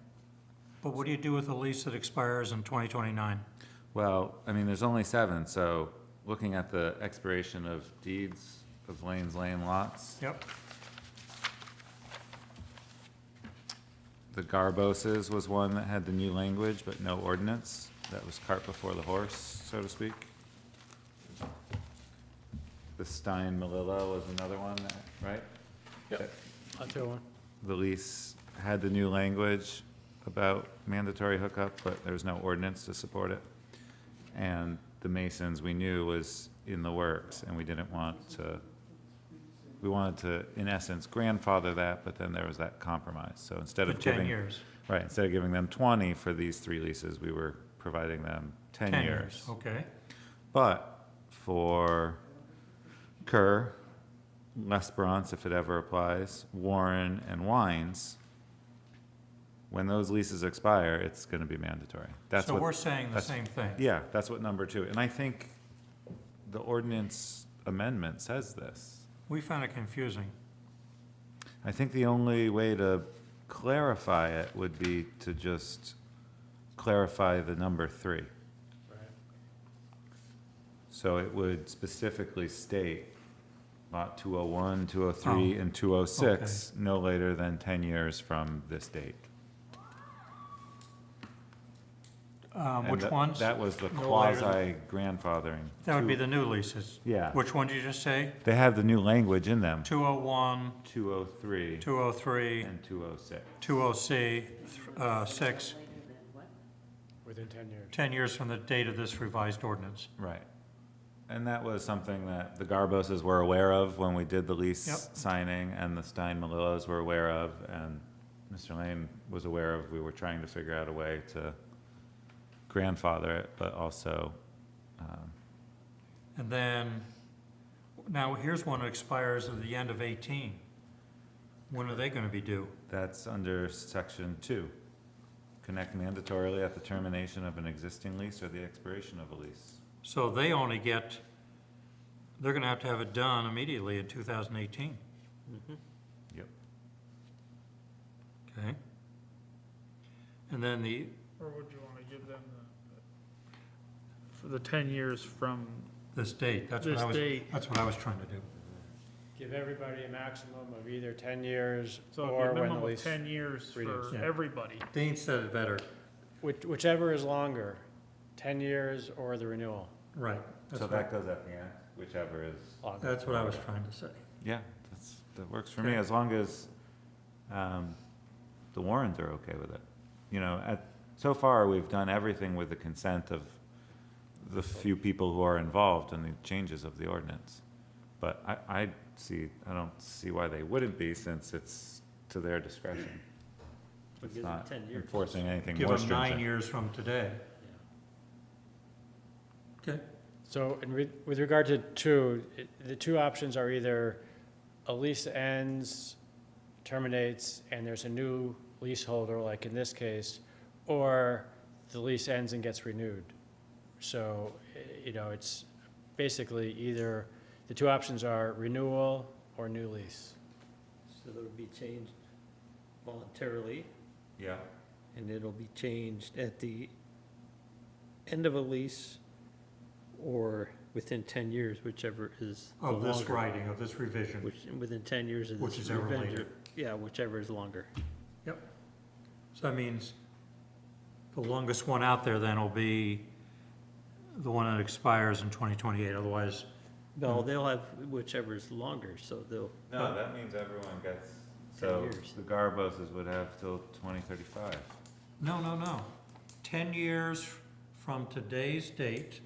But what do you do with a lease that expires in 2029? well, I mean, there's only 7, so looking at the expiration of deeds of Lane's Lane lots, Yep. the Garboses was one that had the new language but no ordinance. That was cart before the horse, so to speak. The Stein Malilla was another one, right? Yep. That's one. The lease had the new language about mandatory hookup, but there was no ordinance to support it. And the Masons, we knew was in the works, and we didn't want to, we wanted to, in essence, grandfather that, but then there was that compromise. So instead For of 10 giving, years. right, instead of giving them 20 for these 3 leases, we were providing them 10 years. Okay. But for Kerr, L'Esperance, if it ever applies, Warren, and Wines, when those leases expire, it's gonna be mandatory. That's So what- we're saying the that's- same thing. Yeah, that's what number 2, and I think the ordinance amendment says this. We found it confusing. I think the only way to clarify it would be to just clarify the number 3. So it would specifically state lot 201, 203, and 206, no later than 10 years from this date. And Which that- ones? That was the No later than- quasi-grandfathering. That would be the new leases. Yeah. Which one did you just say? They have the new language in them, 201, 203 203, and 206. 206, Within 10 years. 10 years from the date of this revised ordinance. Right. And that was something that the Garboses were aware of when we did the lease Yep. signing, and the Stein Malillas were aware of, and Mr. Lane was aware of. We were trying to figure out a way to grandfather it, but also, And then, now here's one that expires at the end of 18. When are they gonna be due? that's under section 2. Connect mandatorily at the termination of an existing lease or the expiration of a lease. So they only get, they're gonna have to have it done immediately in 2018. Yep. Okay? And then the, Or would you wanna give them for the 10 years from this date, that's what this I was, date? that's what I was trying to do. Give everybody a maximum of either 10 years So or a when the minimum of lease, 10 years renews. for Yeah. everybody. Dean said it better. whichever is longer, 10 years or the renewal. Right. That's So what- that goes at the end, whichever is. Longer. That's what I was trying to say. Yeah, that works for me, as long as, the Warrens are okay with it. You know, so far, we've done everything with the consent of the few people who are involved in the changes of the ordinance. But I don't see why they wouldn't be, since it's to their discretion. But It's gives them not 10 years. enforcing anything Give more them 9 stringent. years from today. Okay. So with regard to 2, the 2 options are either a lease ends, terminates, and there's a new leaseholder, like in this case, or the lease ends and gets renewed. So, you know, it's basically either, the 2 options are renewal or new lease. So that'll be changed voluntarily, Yeah. and it'll be changed at the end of a lease or within 10 years, whichever is the Of this longer. writing, of this revision. Within 10 years of this. Which is ever revision. later. Yeah, whichever is longer. Yep. So that means the longest one out there then will be the one that expires in 2028, otherwise, No, they'll have whichever is longer, so they'll, No, that means everyone gets, so years. the Garboses would have till 2035. no. 10 years from today's date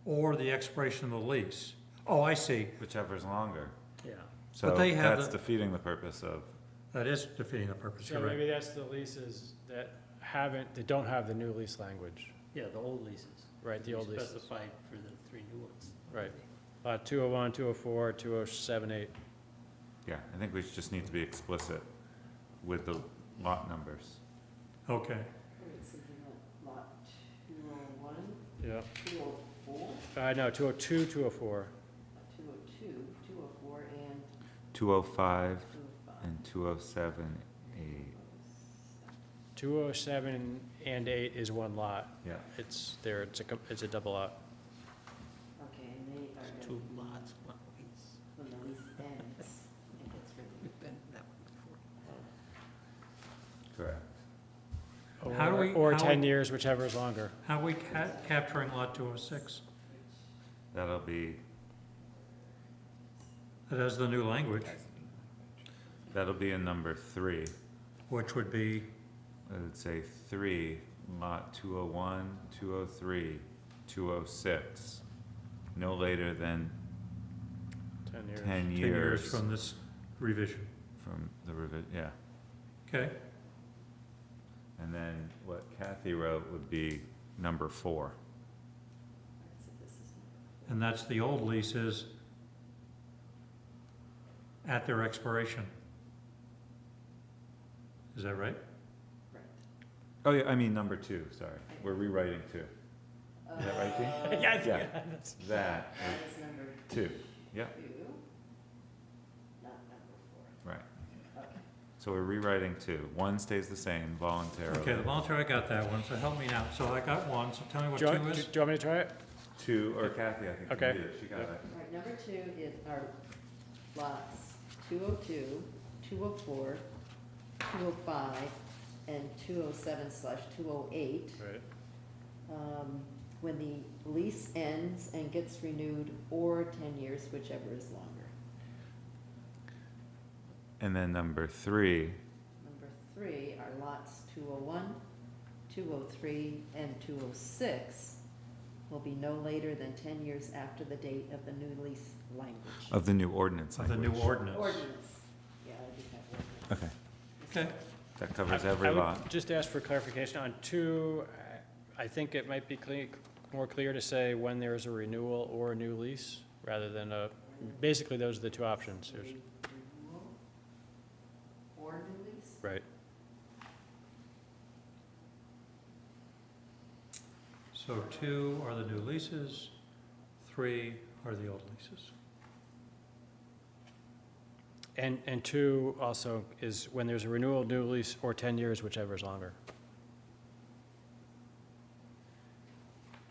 or the expiration of the lease. Oh, I see. Whichever's longer. yeah. So But they have that's the- defeating the purpose of, That is defeating the purpose, So you're right. maybe that's the leases that don't have the new lease language, Yeah, the old leases. right, the old leases. Specified for the 3 new ones. Right. Lot 201, 204, 2078. Yeah, I think we just need to be explicit with the lot numbers. Okay, Lot 201, Yeah. 204, No, 202, 204. 202, 204, and 205 205. and 207, 8. 207 and 8 is one lot. Yeah. It's a double lot. Okay, and they are. Two lots, one lease. When the lease ends, it gets renewed. Correct. How do we- Or how- 10 years, whichever is longer. how are we capturing lot 206? That'll be, It has the new language, that'll be in number 3. which would be, I would say 3, lot 201, 203, 206, no later than 10 years. 10 10 years years from this revision. from the yeah. Okay, And then what Kathy wrote would be number 4. and that's the old leases at their expiration. Is that right? Oh, yeah, I mean number 2, sorry. We're rewriting 2. Is that right, Dean? Yeah. That, That is number 2, yeah, 2, not number 4. right. So we're rewriting 2. 1 stays the same voluntarily. Okay, the voluntary, I got that one, so help me now. So I got 1, so tell me what Do you 2 want is? do you want me to try it? 2, or Kathy, I think you Okay. did it, she got it. All right, number 2 is our lots 202, 204, 205, and 207/208. Right. When the lease ends and gets renewed, or 10 years, whichever is longer. And then number 3, Number 3 are lots 201, 203, and 206 will be no later than 10 years after the date of the new lease language. of the new ordinance Of the language. new ordinance. Ordinance. Yeah, I did have ordinance. Okay, Okay, that covers every I would lot. just ask for clarification on 2. I think it might be more clear to say when there is a renewal or a new lease, rather than basically, those are the 2 options. Renewal or new lease? Right. so 2 are the new leases, 3 are the old leases. And 2 also is when there's a renewal, new lease, or 10 years, whichever is longer.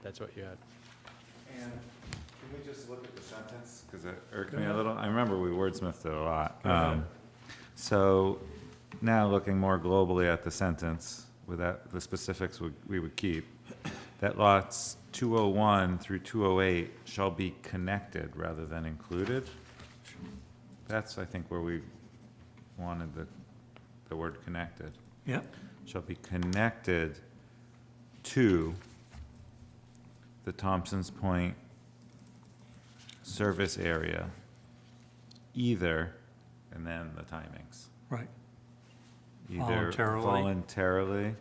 That's what you had. And can we just look at the sentence, because it irked me a little? I remember we wordsmithed it a lot. Go ahead. So now looking more globally at the sentence, without the specifics we would keep, that lots 201 through 208 shall be connected rather than included. That's, I think, where we wanted the word connected. Yeah, Shall be connected to the Thompson's Point service area, either, and then the timings. right. Either Voluntarily. voluntarily,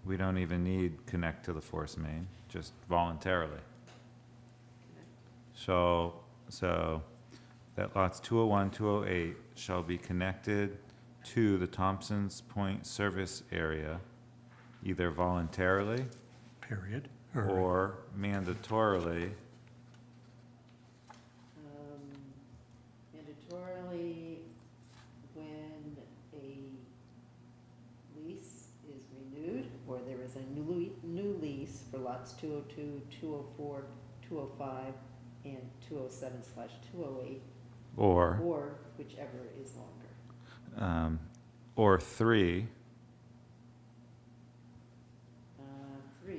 we don't even need connect to the force main, just voluntarily. So that lots 201, 208 shall be connected to the Thompson's Point service area, either voluntarily Period. or mandatorily, Mandatorily, when a lease is renewed, or there is a new lease for lots 202, 204, 205, and 207/208, or, or whichever is longer. or 3, 3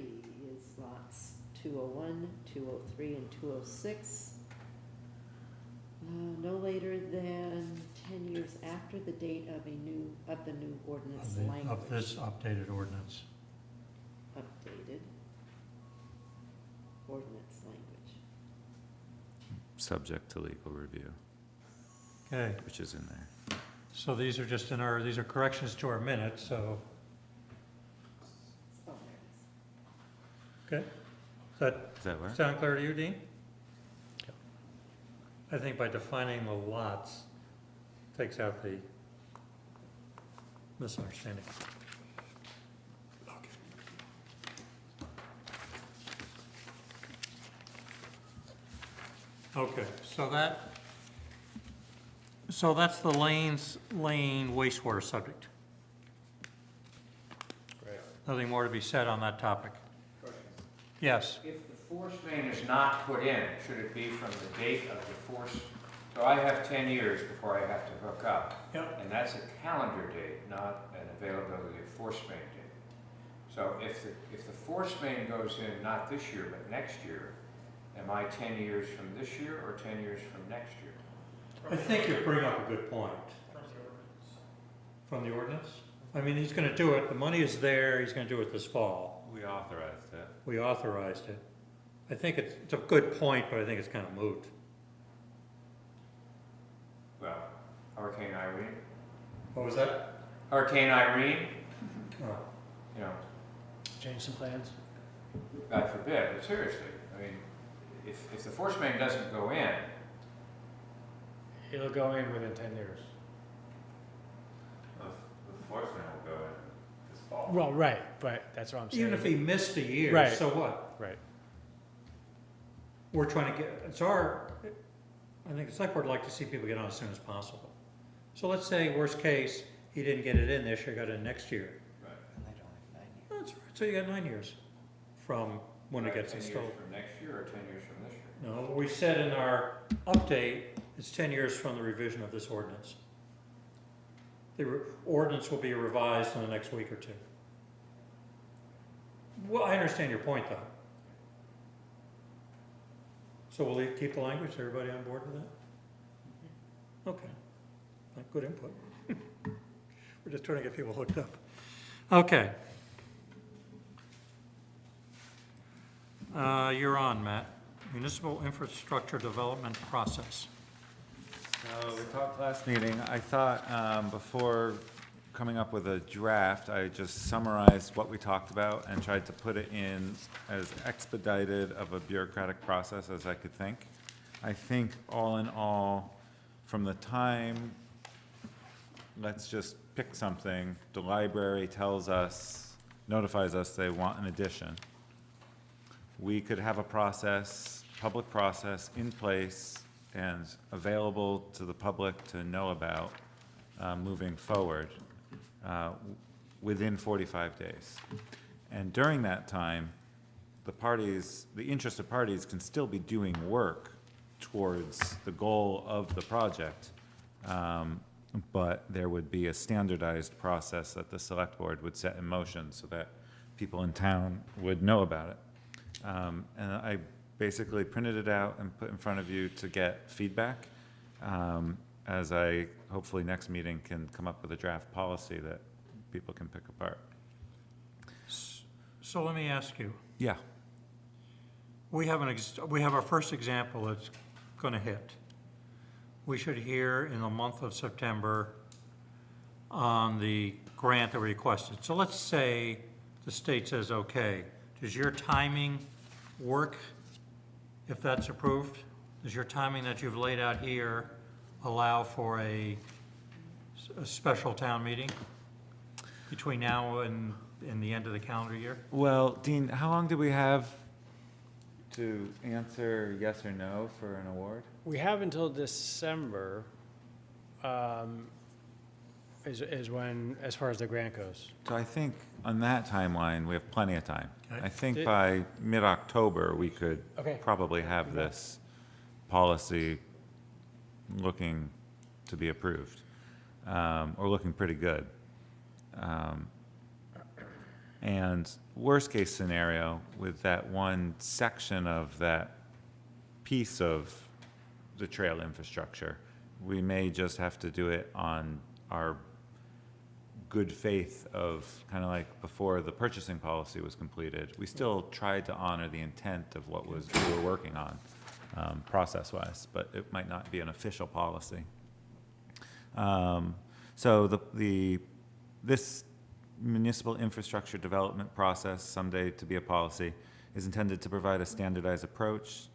is lots 201, 203, and 206. No later than 10 years after the date of the new ordinance language. Of this updated ordinance. Updated ordinance language. subject to legal review, Okay, which is in there. so these are just these are corrections to our minutes, so, Oh, there it is. okay. Does that Does that work? sound clear to you, Dean? I think by defining the lots, takes out the misunderstanding. Okay, so that's the lane wastewater subject. Nothing more to be said on that topic. Yes, If the force main is not put in, should it be from the date of the force? So I have 10 years before I have to hook up. Yep. And that's a calendar date, not an availability of force main date. So if the force main goes in not this year, but next year, am I 10 years from this year or 10 years from next year? I think you bring up a good point. From the ordinance? I mean, he's gonna do it, the money is there, he's gonna do it this fall. We authorized it. We authorized it. I think it's a good point, but I think it's kind of moot. Well, Hurricane Irene. What was that? Hurricane Irene, Oh. you know, Change some plans? God forbid, but seriously, I mean, if the force main doesn't go in, It'll go in within 10 years. The force main will go in this fall. Well, right, but that's what I'm saying. Even if he missed a year, Right. so what? Right. We're trying to get, I think the select board would like to see people get on as soon as possible. So let's say, worst case, he didn't get it in this year, got it in next year. And they don't have 9 years. That's right, so you got 9 years from when it gets 10 years installed. from next year or 10 years from this year? No, what we said in our update, it's 10 years from the revision of this ordinance. The ordinance will be revised in the next week or two. Well, I understand your point, though. So we'll keep the language, everybody on board with that? Okay, good input. We're just trying to get people hooked up. Okay. You're on, Matt. Municipal infrastructure development process. So we talked last meeting, I thought, before coming up with a draft, I just summarized what we talked about and tried to put it in as expedited of a bureaucratic process as I could think. I think all in all, from the time, let's just pick something, the library tells us, notifies us they want an addition. We could have a process, public process in place and available to the public to know about moving forward within 45 days. And during that time, the interested parties can still be doing work towards the goal of the project, but there would be a standardized process that the select board would set in motion so that people in town would know about it. And I basically printed it out and put in front of you to get feedback, as I hopefully next meeting can come up with a draft policy that people can pick apart. So let me ask you, Yeah. we have our first example that's gonna hit. We should hear in the month of September on the grant that we requested. So let's say the state says, okay, does your timing work if that's approved? Does your timing that you've laid out here allow for a special town meeting between now and the end of the calendar year? Well, Dean, how long do we have to answer yes or no for an award? We have until December, is when, as far as the grant goes. So I think on that timeline, we have plenty of time. Okay. I think by mid-October, we could Okay. probably have this policy looking to be approved, or looking pretty good. And worst-case scenario, with that one section of that piece of the trail infrastructure, we may just have to do it on our good faith of, kind of like before the purchasing policy was completed. We still tried to honor the intent of what we were working on, process-wise, but it might not be an official policy. So this municipal infrastructure development process, someday to be a policy, is intended to provide a standardized approach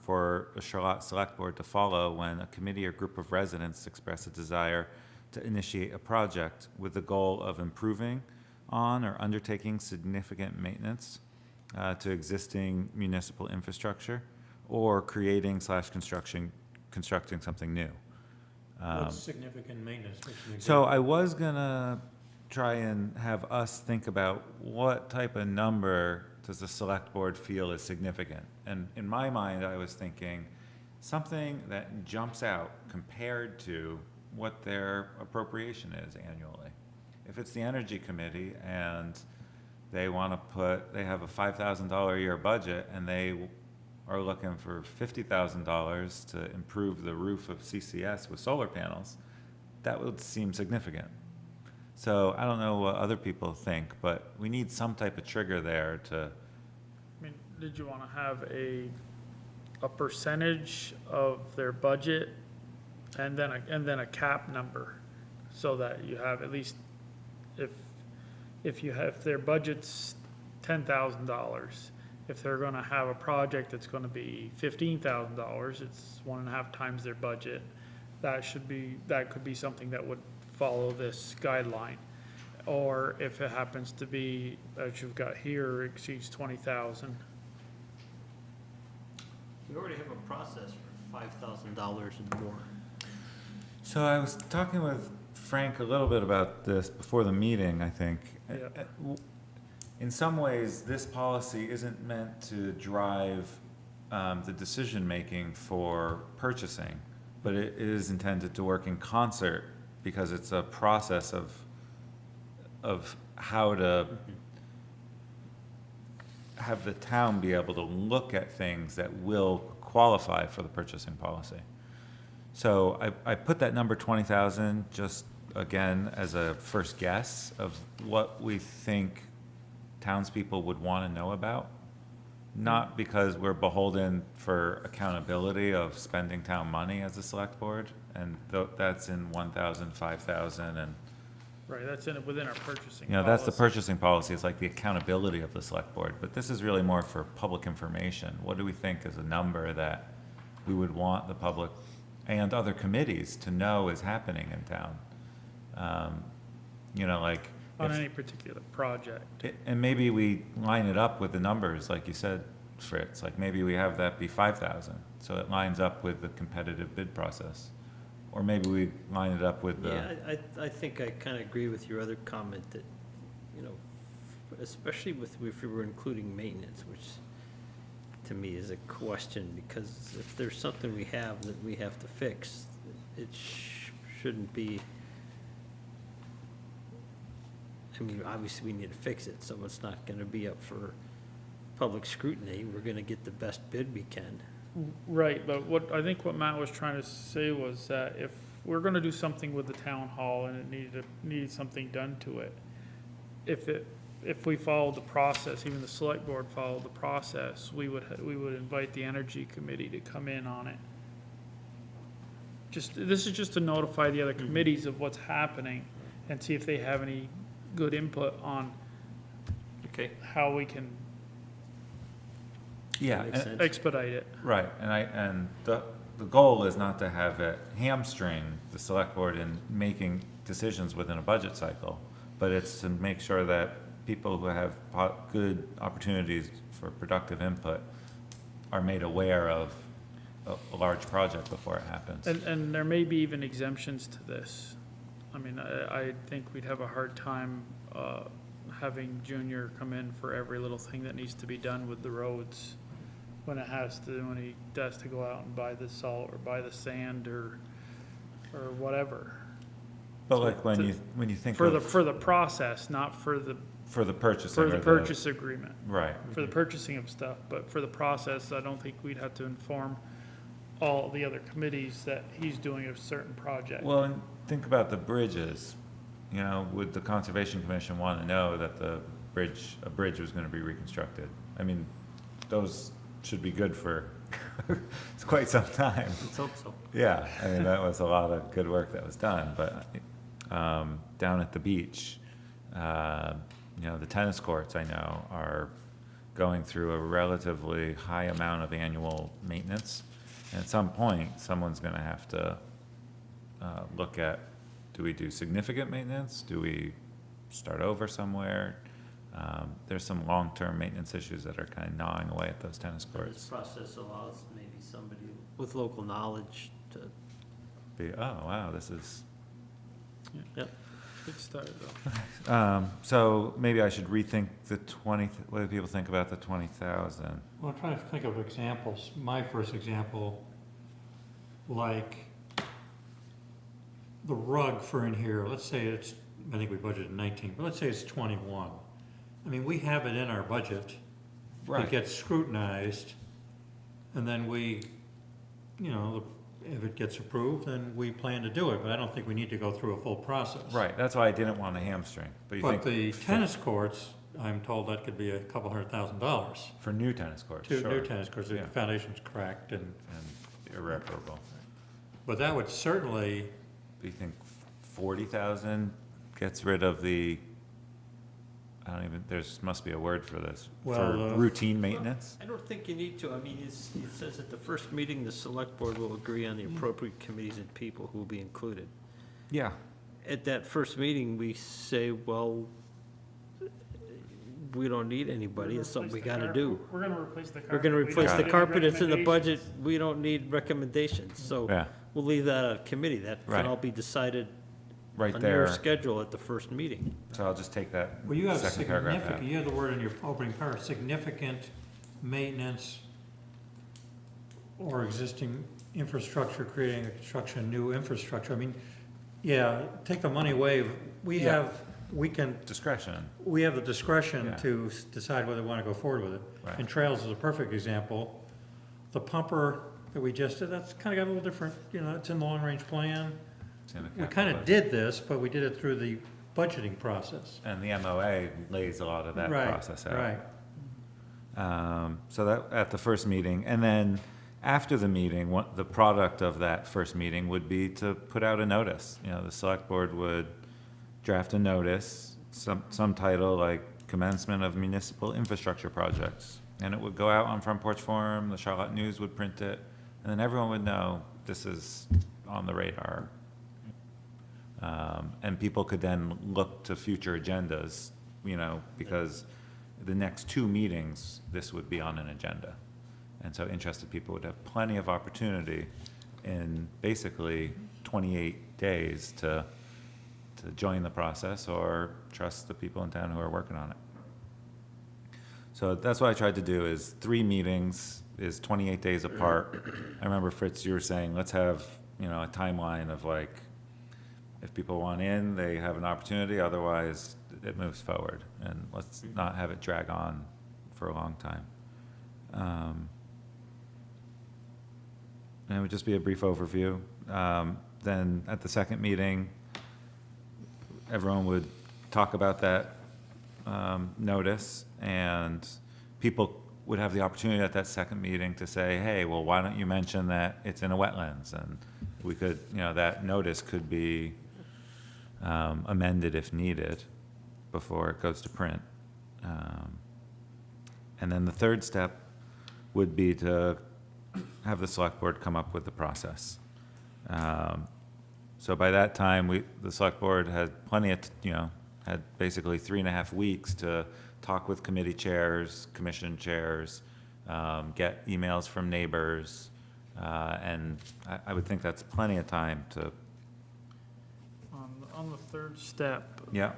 for a Charlotte Select Board to follow when a committee or group of residents express a desire to initiate a project with the goal of improving on or undertaking significant maintenance to existing municipal infrastructure or constructing something new. What's significant maintenance? What's an So example? I was gonna try and have us think about what type of number does the select board feel is significant? And in my mind, I was thinking something that jumps out compared to what their appropriation is annually. If it's the Energy Committee and they have a $5,000 a year budget and they are looking for $50,000 to improve the roof of CCS with solar panels, that would seem significant. So I don't know what other people think, but we need some type of trigger there to, I mean, did you want to have a percentage of their budget and then a cap number? So that you have at least, if their budget's $10,000, if they're gonna have a project that's gonna be $15,000, it's 1.5 times their budget. That could be something that would follow this guideline. Or if it happens to be, as you've got here, exceeds 20,000. We already have a process for $5,000 and more. so I was talking with Frank a little bit about this before the meeting, I think. Yeah. In some ways, this policy isn't meant to drive the decision-making for purchasing, but it is intended to work in concert because it's a process of how to have the town be able to look at things that will qualify for the purchasing policy. So I put that number 20,000 just again as a first guess of what we think townspeople would want to know about. Not because we're beholden for accountability of spending town money as a select board, and that's in 1,000, 5,000, and Right, that's within our purchasing you know, that's the policy. purchasing policy, it's like the accountability of the select board, but this is really more for public information. What do we think is a number that we would want the public and other committees to know is happening in town? You know, like. On if- any particular project. And maybe we line it up with the numbers, like you said, Fritz, like maybe we have that be 5,000, so it lines up with the competitive bid process. Or maybe we line it up with the. Yeah, I think I kind of agree with your other comment that, you know, especially if we were including maintenance, which to me is a question, because if there's something we have that we have to fix, it shouldn't be, I mean, obviously we need to fix it, so it's not gonna be up for public scrutiny. We're gonna get the best bid we can. Right, but I think what Matt was trying to say was that if we're gonna do something with the town hall and it needed something done to it, if we followed the process, even the select board followed the process, we would invite the energy committee to come in on it. This is just to notify the other committees of what's happening and see if they have any good input on Okay. how we can Yeah, Makes sense. expedite it. right, and the goal is not to have it hamstring the select board in making decisions within a budget cycle, but it's to make sure that people who have good opportunities for productive input are made aware of a large project before it happens. And there may be even exemptions to this. I mean, I think we'd have a hard time having Junior come in for every little thing that needs to be done with the roads when he has to go out and buy the salt or buy the sand or whatever. But like when you think For of, the process, not for the purchasing. or purchase agreement, Right. for the purchasing of stuff, but for the process, I don't think we'd have to inform all the other committees that he's doing a certain project. Well, and think about the bridges, you know, would the Conservation Commission want to know that a bridge was going to be reconstructed? I mean, those should be good for it's quite some time. Let's hope so. Yeah, I mean, that was a lot of good work that was done, but down at the beach, you know, the tennis courts I know are going through a relatively high amount of annual maintenance. And at some point, someone's gonna have to look at, do we do significant maintenance? Do we start over somewhere? There's some long-term maintenance issues that are kind of gnawing away at those tennis This courts. process allows maybe somebody with local knowledge to, Be, oh, wow, this is, Good start, though. so maybe I should rethink the 20, what do people think about the 20,000? Well, I'm trying to think of examples. My first example, like the rug for in here, let's say it's, I think we budgeted 19, but let's say it's 21. I mean, we have it in our budget. It gets scrutinized, and then we, you know, if it gets approved, then we plan to do it, but I don't think we need to go through a full process. Right, that's why I didn't want a hamstring, but you But think. the tennis courts, I'm told that could be a couple $100,000. For new tennis courts, Two sure. new tennis courts, the Yeah. foundation's cracked and, And irreparable. but that would certainly, Do you think 40,000 gets rid of the, I don't even, must be a word for this, for Well, routine maintenance? I don't think you need to. I mean, it says at the first meeting, the select board will agree on the appropriate committees and people who will be included. Yeah. At that first meeting, we say, well, we don't need anybody, it's something we gotta do. We're gonna replace the carpet. We're gonna We replace don't the need carpet, it's in the budget, recommendations. we don't need recommendations, so Yeah, we'll leave that at committee, that Right. can all be decided right on there. your schedule at the first meeting. So I'll just take that well, you have second paragraph out. significant, you have the word in your opening paragraph, significant maintenance or existing infrastructure, creating a construction, new infrastructure. I mean, yeah, take the money away. We Yeah. have, we can, Discretion. we have the discretion Yeah. to decide whether we want to go forward with it. Right. And trails is a perfect example. The pumper that we just did, that's kind of got a little different, you know, it's in the long-range plan. It's in the We capital kind of budget. did this, but we did it through the budgeting process. And the MOA lays a lot of that Right, process out. Right. So that, at the first meeting, and then after the meeting, what, the product of that first meeting would be to put out a notice. You know, the select board would draft a notice, some title like commencement of municipal infrastructure projects. And it would go out on Front Porch Forum, the Charlotte News would print it, and then everyone would know this is on the radar. And people could then look to future agendas, you know, because the next two meetings, this would be on an agenda. And so interested people would have plenty of opportunity in basically 28 days to join the process or trust the people in town who are working on it. So that's what I tried to do, is 3 meetings is 28 days apart. I remember, Fritz, you were saying, let's have, you know, a timeline of like, if people want in, they have an opportunity, otherwise it moves forward. And let's not have it drag on for a long time. And it would just be a brief overview. Then at the second meeting, everyone would talk about that notice, and people would have the opportunity at that second meeting to say, hey, well, why don't you mention that it's in a wetlands? And we could, you know, that notice could be amended if needed before it goes to print. And then the third step would be to have the select board come up with the process. So by that time, the select board had plenty of, had basically 3.5 weeks to talk with committee chairs, commission chairs, get emails from neighbors, and I would think that's plenty of time to. On the third step. Yeah.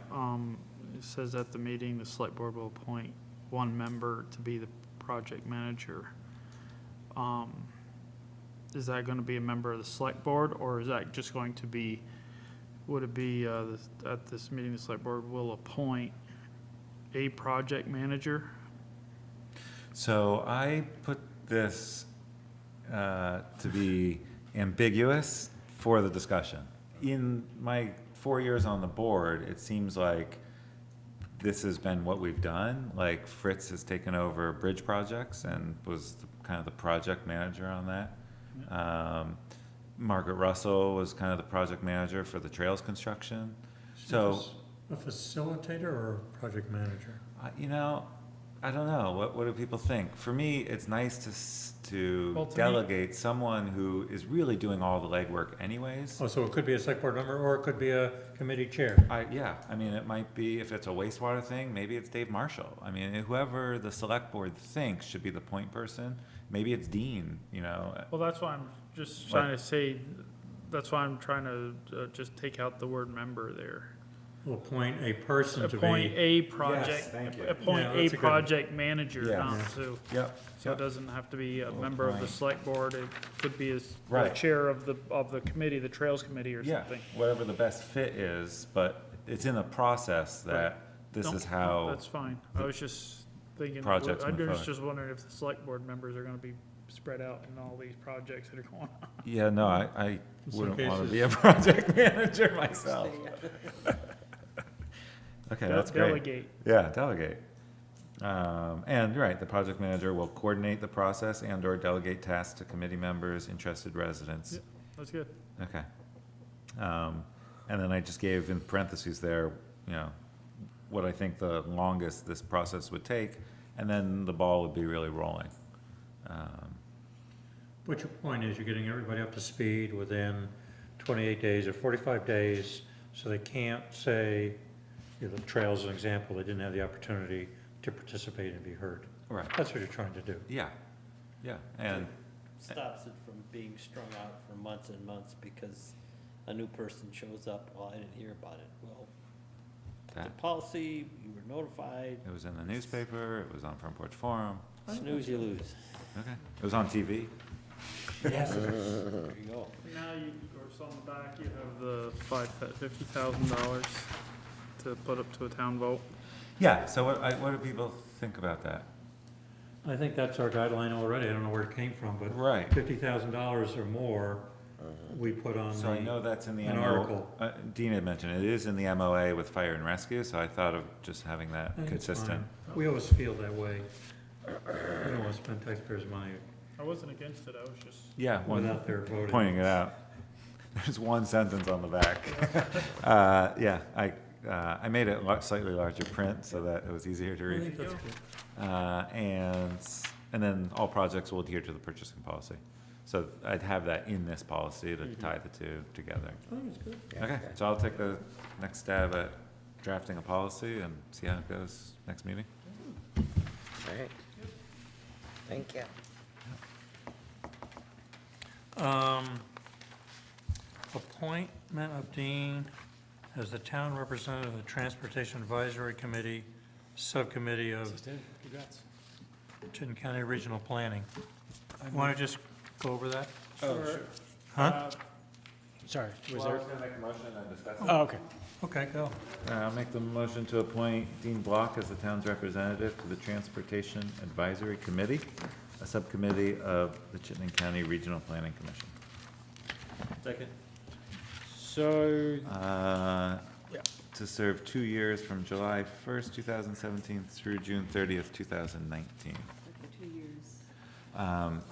It says at the meeting, the select board will appoint one member to be the project manager. Is that gonna be a member of the select board, or is that just going to be, would it be, at this meeting, the select board will appoint a project manager? So I put this to be ambiguous for the discussion. In my 4 years on the board, it seems like this has been what we've done. Like Fritz has taken over bridge projects and was kind of the project manager on that. Margaret Russell was kind of the project manager for the trails construction. So A facilitator or a project manager? I don't know, what do people think? For me, it's nice to Well, to me- delegate someone who is really doing all the legwork anyways. Oh, so it could be a select board member, or it could be a committee chair. Yeah, I mean, it might be, if it's a wastewater thing, maybe it's Dave Marshall. I mean, whoever the select board thinks should be the point person, maybe it's Dean, you know. Well, that's why I'm just What? trying to say, that's why I'm trying to just take out the word member there. We'll appoint a person to Appoint be. a project, Yes, thank you. appoint Yeah, a that's a good- project manager, Yeah. not to. Yep. So it doesn't have to be a member of the appoint. select board, it could be as the Right. chair of the committee, the trails committee or Yeah, something. whatever the best fit is, but it's in the process that this Nope, is how. That's fine, I was just thinking, projects I move was forward. just wondering if the select board members are gonna be spread out in all these projects that are going on. Yeah, no, I In some wouldn't want to cases- be a project manager myself. Okay, that's great. Delegate. Yeah, delegate. And, right, the project manager will coordinate the process and/or delegate tasks to committee members, interested residents. Yeah. That's good. Okay. And then I just gave in parentheses there, you know, what I think the longest this process would take, and then the ball would be really rolling. But your point is, you're getting everybody up to speed within 28 days or 45 days, so they can't say, you know, the trails as an example, they didn't have the opportunity to participate and be heard. Right. That's what you're trying to do. Yeah, yeah, and, Stops it from being strung out for months and months because a new person shows up, well, I didn't hear about it. Well, the that, policy, you were notified, it was in the newspaper, it was on Front Porch Forum, snooze, you lose. okay, it was on TV. Yes. There you go. Now you, or so on the back, you have the $50,000 to put up to a town vote. Yeah, so what do people think about that? I think that's our guideline already. I don't know where it came from, but Right. $50,000 or more, we put on So I know that's in the an MO, article. Dean had mentioned, it is in the MOA with fire and rescue, so I thought of just having that I think it's consistent. fine. We always feel that way. We don't want to spend taxpayers' money I wasn't against it, I was just. Yeah, without their voting. pointing it out. There's one sentence on the back. Yeah, I made it slightly larger print so that it was easier to I read. think that's good. And then all projects will adhere to the purchasing policy. So I'd have that in this policy to tie the two together. I think it's good. Okay, so I'll take the next stab at drafting a policy and see how it goes next meeting. All right. Thank you. Appointment of Dean as the town representative of the Transportation Advisory Committee, Subcommittee of Congrats. Chittenden County Regional Planning. Want to just go over that? Oh, sure. Huh? Sorry, was Well, I there? was gonna make a motion and discuss it. Oh, okay. Okay, go. I'll make the motion to appoint Dean Block as the town's representative to the Transportation Advisory Committee, a subcommittee of the Chittenden County Regional Planning Commission. Second. So, Yeah. To serve 2 years from July 1st, 2017 through June 30th, 2019. 2 years.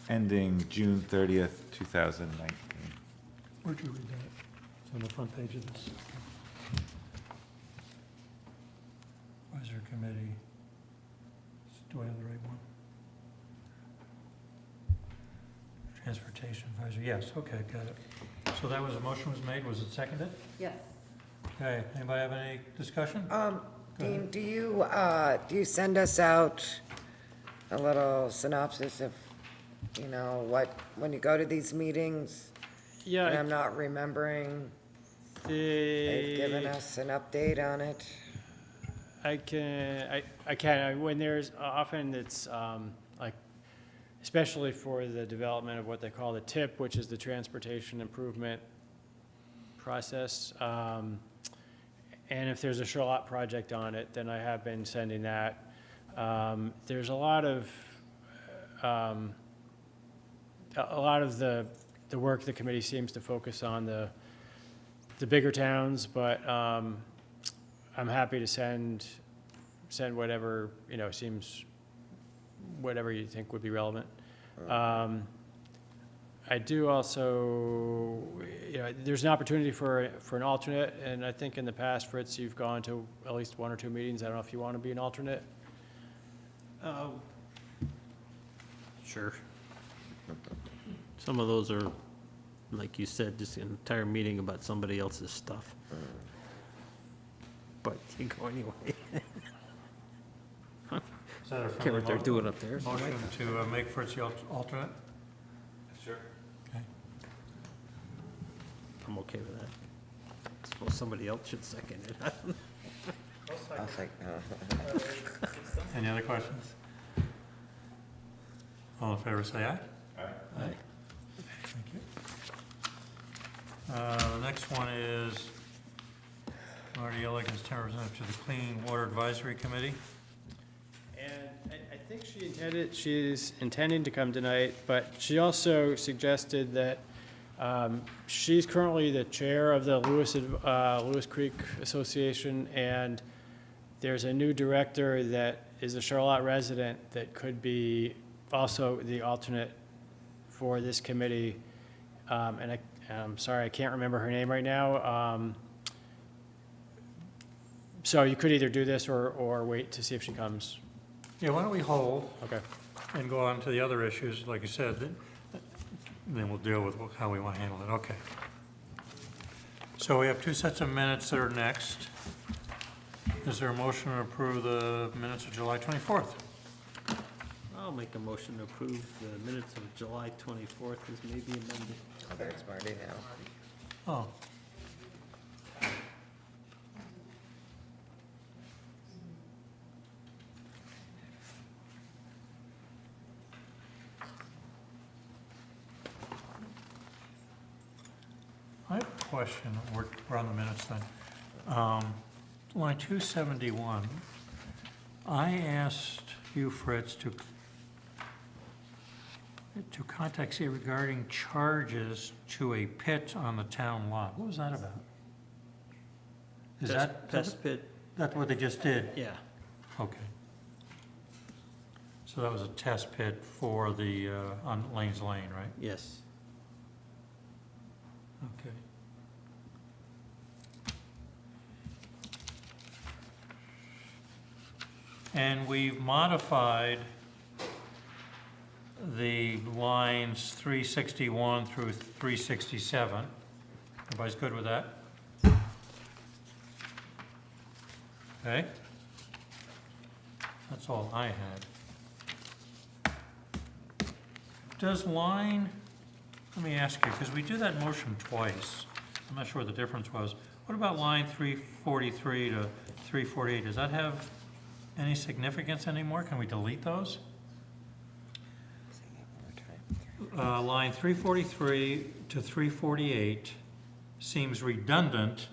Ending June 30th, 2019. Where'd you read that? It's on the front page of this. Advisory Committee. Do I have the right one? Transportation Advisory, yes, okay, got it. So that was, a motion was made, was it seconded? Yes. Okay, anybody have any discussion? Dean, do you send us out a little synopsis of, you know, when you go to these meetings? yeah. And I'm not remembering, they've given us an update on it. I can, when there's, often it's, like, especially for the development of what they call the TIP, which is the Transportation Improvement Process. And if there's a Charlotte project on it, then I have been sending that. There's a lot of the work the committee seems to focus on the bigger towns, but I'm happy to send whatever, you know, seems, whatever you think would be relevant. I do also, you know, there's an opportunity for an alternate, and I think in the past, Fritz, you've gone to at least 1 or 2 meetings. I don't know if you want to be an alternate. Sure. Some of those are, like you said, just an entire meeting about somebody else's stuff. But you go anyway. Is that a Care friendly what they're doing up there. motion to make Fritz the alternate? Sure. Okay. I'm okay with that. I suppose somebody else should second it. I'll say, Any other questions? All in favor, say aye. Aye. Thank you. The next one is Marty Illick as town representative to the Clean Water Advisory Committee. And I think she's intending to come tonight, but she also suggested that she's currently the chair of the Lewis Creek Association, and there's a new director that is a Charlotte resident that could be also the alternate for this committee. And I'm sorry, I can't remember her name right now. So you could either do this or wait to see if she comes. Yeah, why don't we hold Okay. and go on to the other issues, like you said, then we'll deal with how we want to handle it. Okay. So we have two sets of minutes that are next. Is there a motion to approve the minutes of July 24th? I'll make a motion to approve the minutes of July 24th as may be amended. oh, there's Marty now. Oh. I have a question. We're on the minutes then. Line 271, I asked you, Fritz, to contact C regarding charges to a pit on the town lot. What was that about? Is that Pest pit, that's what they just did? yeah. Okay. So that was a test pit for the, on Lane's Lane, right? Yes. Okay. And we've modified the lines 361 through 367. Everybody's good with that? Okay. That's all I had. Does line, let me ask you, because we do that motion twice. I'm not sure what the difference was. What about line 343 to 348? Does that have any significance anymore? Can we delete those? Say that one more time. Line 343 to 348 seems redundant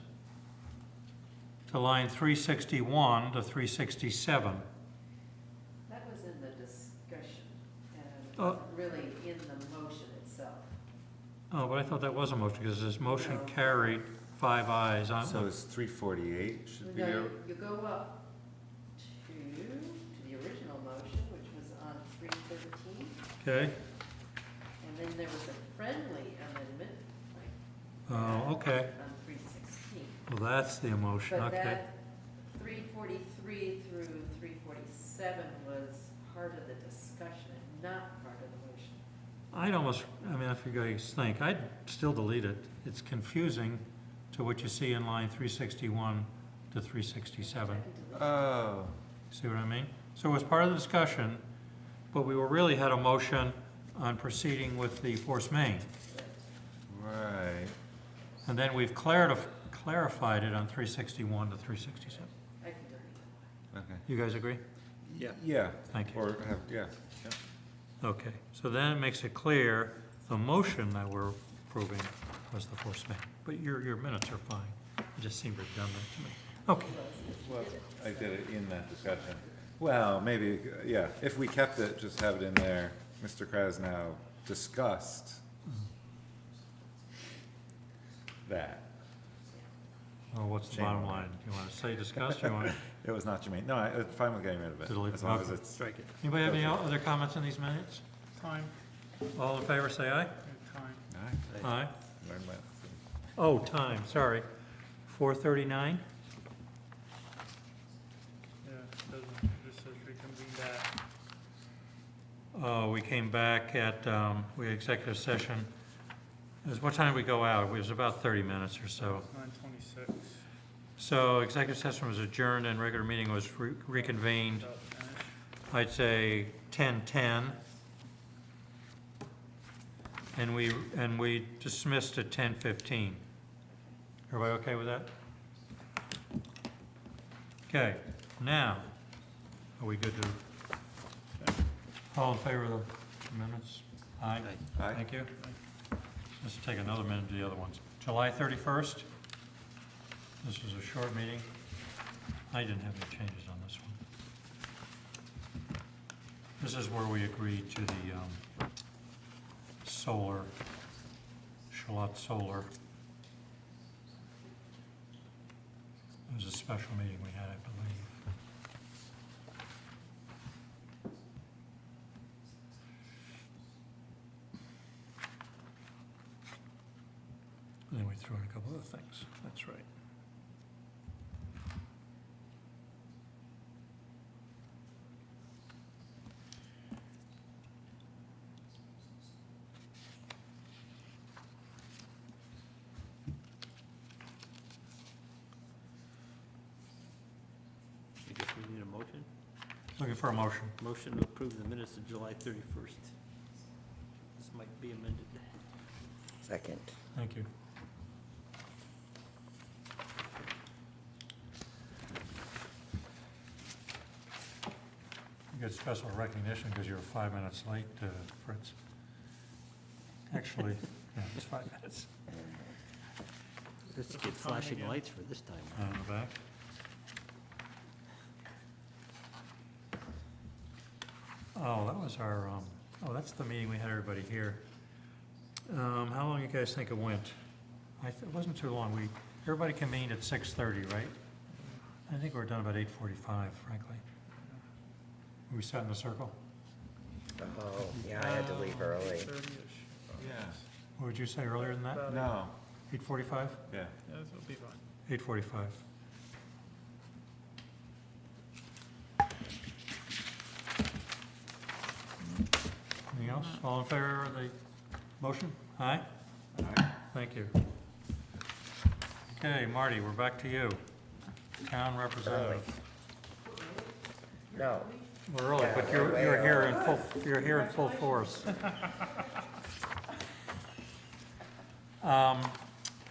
to line 361 to 367. That was in the discussion, and it Oh. wasn't really in the motion itself. Oh, but I thought that was a motion, because this motion carried 5 ayes on So it. it's 348 should be, No, you go up to the original motion, which was on 313, Okay, and then there was a friendly amendment, like, oh, okay. on 316. Well, that's the emotion, But okay. that 343 through 347 was part of the discussion and not part of the motion. I'd almost, I mean, if you guys think, I'd still delete it. It's confusing to what you see in line 361 to 367. oh, See what I mean? So it was part of the discussion, but we were really had a motion on proceeding with the force main. right. And then we've clarified it on 361 to 367. I can delete it. Okay. You guys agree? Yeah. Yeah. Thank you. Or have, yeah. Okay, so then it makes it clear the motion that we're approving was the force main. But your minutes are fine. It just seemed redundant to me. Okay. Well, I did it in that discussion. Well, maybe, yeah, if we kept it, just have it in there. Mr. Krasnow discussed that. Well, what's the bottom line? Do you want to say discuss, or you want to It was not germane. No, it's fine with getting rid of it. delete? As long as Okay. it's, Strike it. Anybody have any other comments on these minutes? Time, All in favor, say aye. time. all right, Aye. learn my. Oh, time, sorry. 4:39? Yeah, it doesn't, it just says reconvene that. We came back at, we had executive session. What time did we go out? It was about 30 minutes or so. 9:26. So executive session was adjourned and regular meeting was reconvened, About finished. I'd say 10:10. And we dismissed at 10:15. Everybody okay with that? Okay, now, are we good to, all in favor of the amendments? Aye? Aye. Thank you. Let's take another minute to the other ones. July 31st. This was a short meeting. I didn't have any changes on this one. This is where we agreed to the solar, Charlotte Solar. It was a special meeting we had, I believe. And then we threw in a couple other things. That's right. I guess we need a motion. Looking for a motion. Motion to approve the minutes of July 31st. This might be amended. Second. Thank you. You get special recognition because you were 5 minutes late, Fritz. Actually, yeah, it's 5 minutes. Let's What's get the time flashing again? lights for this time. On the back. Oh, that was our, oh, that's the meeting we had everybody here. How long you guys think it went? It wasn't too long. Everybody convened at 6:30, right? I think we were done about 8:45, frankly. We sat in a circle. Oh, yeah, I had to leave early. 30-ish. Yeah. What would you say earlier than that? About No, 8:45? yeah. Yeah, that'll be fine. 8:45. Anything else? All in favor of the motion? Aye? Aye. Thank you. Okay, Marty, we're back to you. Town representative. No, We're early, but Yeah, we're you're way here in you're here in full force.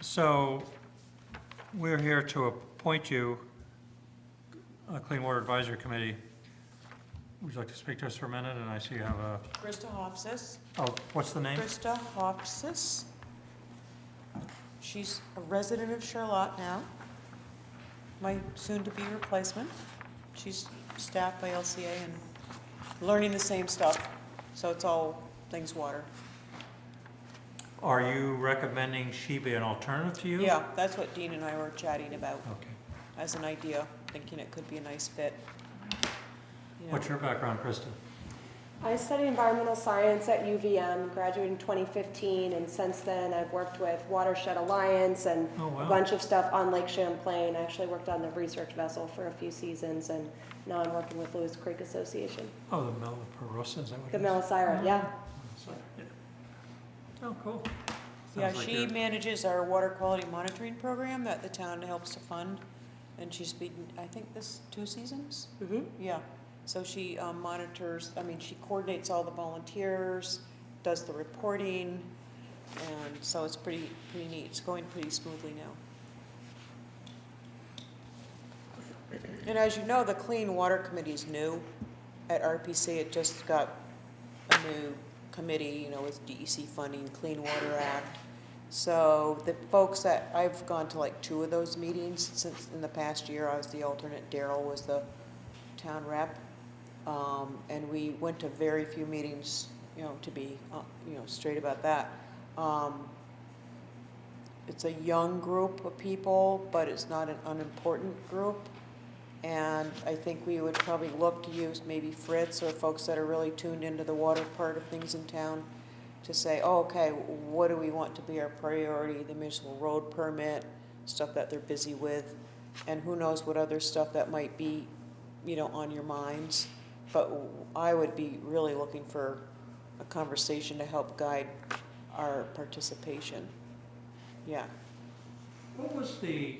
So, we're here to appoint you, Clean Water Advisory Committee. Would you like to speak to us for a minute? And I see you have a, Krista Hofsis. oh, what's the name? Krista Hofsis. She's a resident of Charlotte now, my soon-to-be replacement. She's staffed by LCA and learning the same stuff, so it's all things water. Are you recommending she be an alternative to you? Yeah, that's what Dean and I were chatting about Okay. as an idea, thinking it could be a nice fit. You know. What's your background, Krista? I studied environmental science at UVM, graduated in 2015, and since then I've worked with Watershed Alliance and Oh, wow. a bunch of stuff on Lake Champlain. I actually worked on the research vessel for a few seasons, and now I'm working with Lewis Creek Association. Oh, the Malaparosa, is that what The it is? Melisira, yeah. Sorry, yeah. Oh, cool. Yeah, Sounds like she you're- manages our water quality monitoring program that the town helps to fund, and she's been, I think, this 2 seasons? Mm-hmm. Yeah, so she monitors, I mean, she coordinates all the volunteers, does the reporting, and so it's pretty neat. It's going pretty smoothly now. And as you know, the Clean Water Committee is new at RPC. It just got a new committee, you know, with DEC funding, Clean Water Act. So the folks that, I've gone to like 2 of those meetings since in the past year. I was the alternate, Daryl was the town rep. And we went to very few meetings, you know, to be, you know, straight about that. It's a young group of people, but it's not an unimportant group. And I think we would probably look to use maybe Fritz or folks that are really tuned into the water part of things in town to say, oh, okay, what do we want to be our priority? The municipal road permit, stuff that they're busy with, and who knows what other stuff that might be, you know, on your minds. but I would be really looking for a conversation to help guide our participation. Yeah. What was the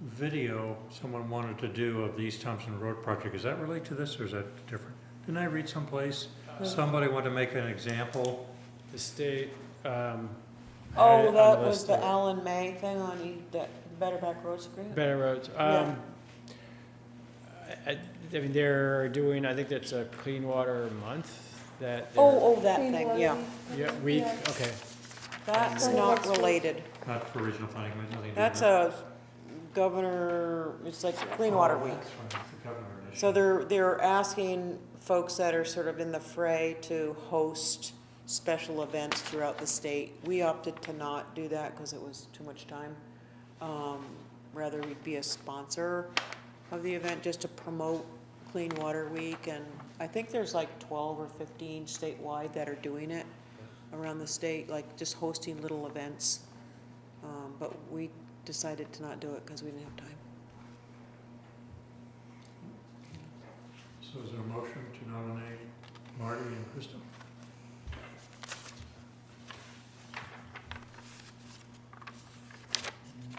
video someone wanted to do of the East Thompson Road project? Is that related to this or is that different? Didn't I read someplace, somebody wanted to make an example? The state, Oh, that was the Alan May thing on that Better Back Roads agreement? Better Roads. Yeah. I mean, they're doing, I think that's a Clean Water Month that. Oh, that thing, yeah. Yeah, week, okay. That's not related. Not for regional planning, nothing to do with That's that. a governor, it's like Clean Water Week. That's right, it's a governor initiative. So they're asking folks that are sort of in the fray to host special events throughout the state. We opted to not do that because it was too much time. Rather, we'd be a sponsor of the event just to promote Clean Water Week. And I think there's like 12 or 15 statewide that are doing it around the state, like just hosting little events. But we decided to not do it because we didn't have time. So is there a motion to nominate Marty and Krista?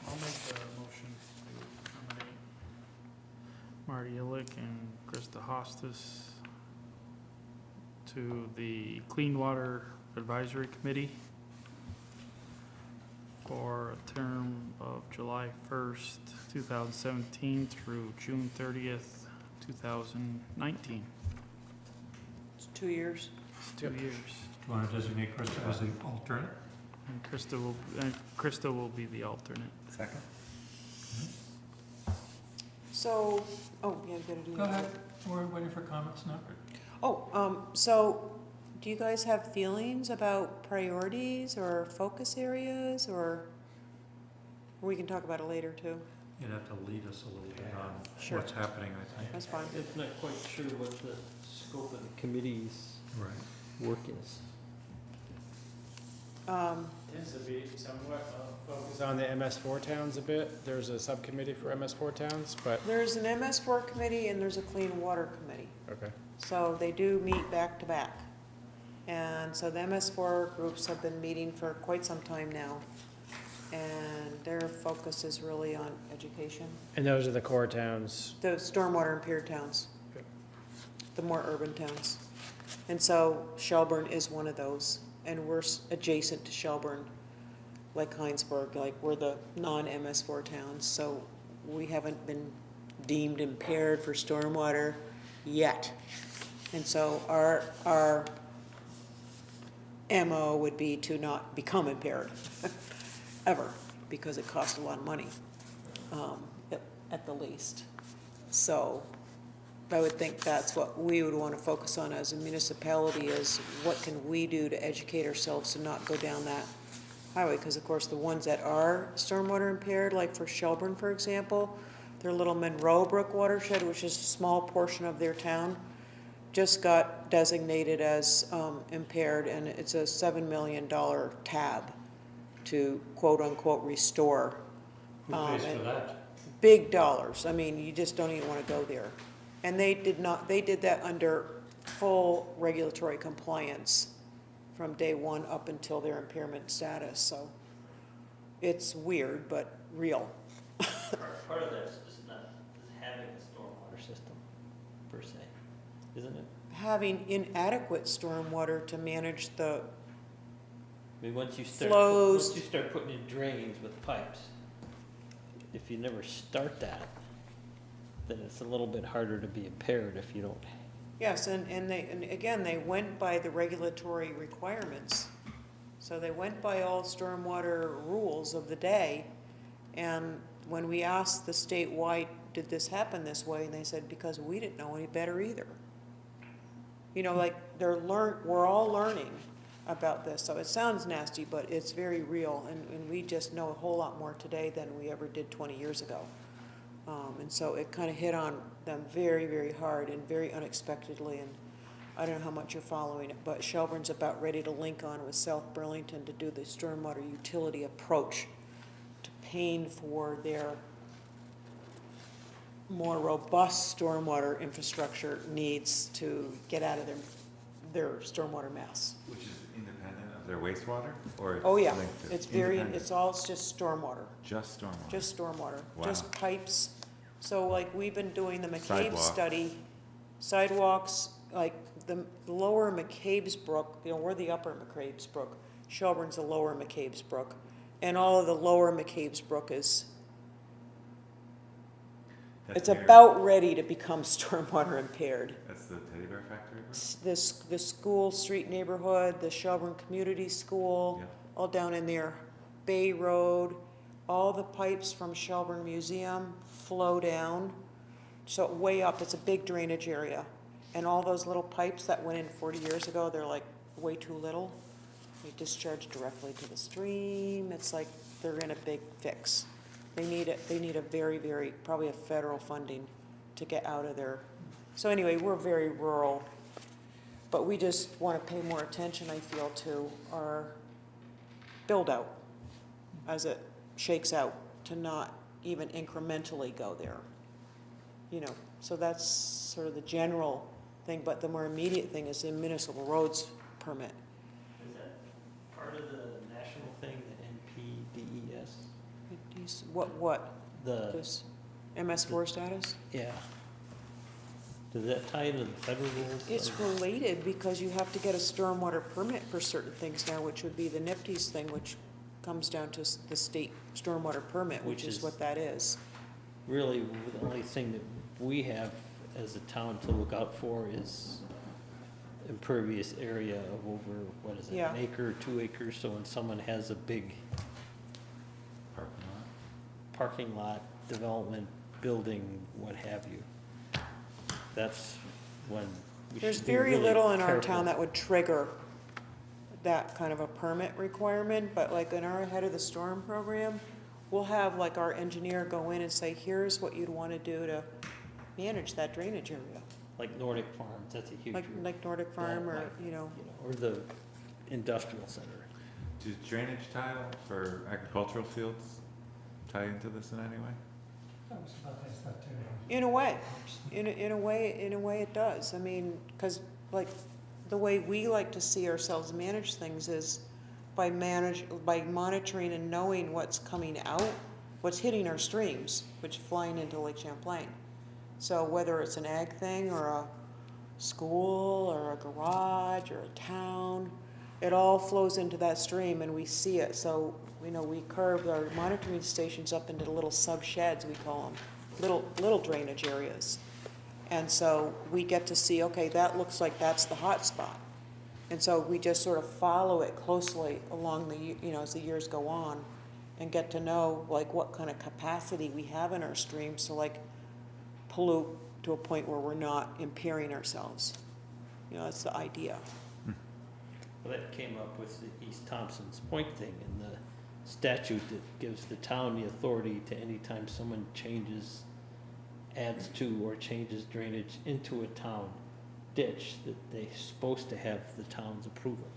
I'll make the motion to nominate Marty Illick and Krista Hostas to the Clean Water Advisory Committee for a term of July 1st, 2017 through June 30th, 2019. It's 2 years. It's 2 years. Do you want to designate Krista as the alternate? And Krista will be the alternate. Second? So, oh, yeah, you gotta do Go that. ahead, we're waiting for comments now. Oh, so do you guys have feelings about priorities or focus areas, or we can talk about it later too? You'd have to lead us a little bit on Sure. what's happening, I think. That's fine. It's not quite sure what the scope of the committee's Right. work is. Tends to be somewhat focused on the MS4 towns a bit. There's a subcommittee for MS4 towns, but, There's an MS4 committee and there's a Clean Water committee. okay. So they do meet back to back. And so the MS4 groups have been meeting for quite some time now. And their focus is really on education. And those are the core towns. The stormwater impaired towns, the more urban towns. And so Shelburne is one of those. And we're adjacent to Shelburne, like Heinsberg, like we're the non-MS4 towns. So we haven't been deemed impaired for stormwater yet. And so our MO would be to not become impaired, ever, because it costs a lot of money, at the least. So I would think that's what we would want to focus on as a municipality, is what can we do to educate ourselves to not go down that highway? Because of course, the ones that are stormwater impaired, like for Shelburne, for example, their little Monroe Brook watershed, which is a small portion of their town, just got designated as impaired, and it's a $7 million tab to quote-unquote restore. Who pays for and that? Big dollars. I mean, you just don't even want to go there. And they did that under full regulatory compliance from day one up until their impairment status. So it's weird, but real. Part of this is not having a stormwater system, per se, isn't it? Having inadequate stormwater to manage the I mean, once you start flows. putting in drains with pipes, if you never start that, then it's a little bit harder to be impaired if you don't. Yes, and again, they went by the regulatory requirements. So they went by all stormwater rules of the day. And when we asked the state, why did this happen this way? And they said, because we didn't know any better either. You know, like we're all learning about this. So it sounds nasty, but it's very real. And we just know a whole lot more today than we ever did 20 years ago. And so it kind of hit on them very, very hard and very unexpectedly. And I don't know how much you're following it, but Shelburne's about ready to link on with South Burlington to do the stormwater utility approach to paying for their more robust stormwater infrastructure needs to get out of their stormwater mess. Which is independent of their wastewater, or it's Oh, yeah, linked to? it's very, Independent. it's just stormwater, Just stormwater? just stormwater, Wow. just pipes. So like, we've been doing the McCabe Sidewalks. study, sidewalks, like the lower McCabe's Brook, you know, we're the upper McCabe's Brook, Shelburne's the lower McCabe's Brook, and all of the lower McCabe's Brook is, That's it's where- about ready to become stormwater impaired. That's the teddy bear factory? The school street neighborhood, the Shelburne Community School, Yeah. all down in there, Bay Road, all the pipes from Shelburne Museum flow down. So way up, it's a big drainage area. And all those little pipes that went in 40 years ago, they're like way too little. They discharge directly to the stream. It's like they're in a big fix. They need a very, very, probably a federal funding to get out of there. So anyway, we're very rural, but we just want to pay more attention, I feel, to our build-out as it shakes out, to not even incrementally go there. You know, so that's sort of the general thing, but the more immediate thing is the municipal roads permit. Is that part of the national thing, the NPDES? What, The, this MS4 status? yeah. Does that tie into the federal rules? It's related because you have to get a stormwater permit for certain things now, which would be the NIPD's thing, which comes down to the state stormwater permit, which is what that is. Really, the only thing that we have as a town to look out for is impervious area of over, what is it, Yeah. an acre, 2 acres, so when someone has a big parking lot, development, building, what have you, that's when we There's should be very really little in our careful. town that would trigger that kind of a permit requirement, but like in our Ahead of the Storm program, we'll have like our engineer go in and say, here's what you'd want to do to manage that drainage area. Like Nordic Farms, that's a huge. Like Nordic Farm or, like, you know. Or the industrial center. Does drainage tile for agricultural fields tie into this in any way? In a way, in a way it does. I mean, because like the way we like to see ourselves manage things is by monitoring and knowing what's coming out, what's hitting our streams, which flying into Lake Champlain. So whether it's an ag thing or a school or a garage or a town, it all flows into that stream and we see it. So, you know, we curve our monitoring stations up into little sub sheds, we call them, little drainage areas. And so we get to see, okay, that looks like that's the hot spot. And so we just sort of follow it closely along the, you know, as the years go on and get to know like what kind of capacity we have in our streams to like pollute to a point where we're not impairing ourselves. You know, that's the idea. Well, that came up with the East Thompson's Point thing and the statute that gives the town the authority to anytime someone adds to or changes drainage into a town ditch, that they're supposed to have the town's approval.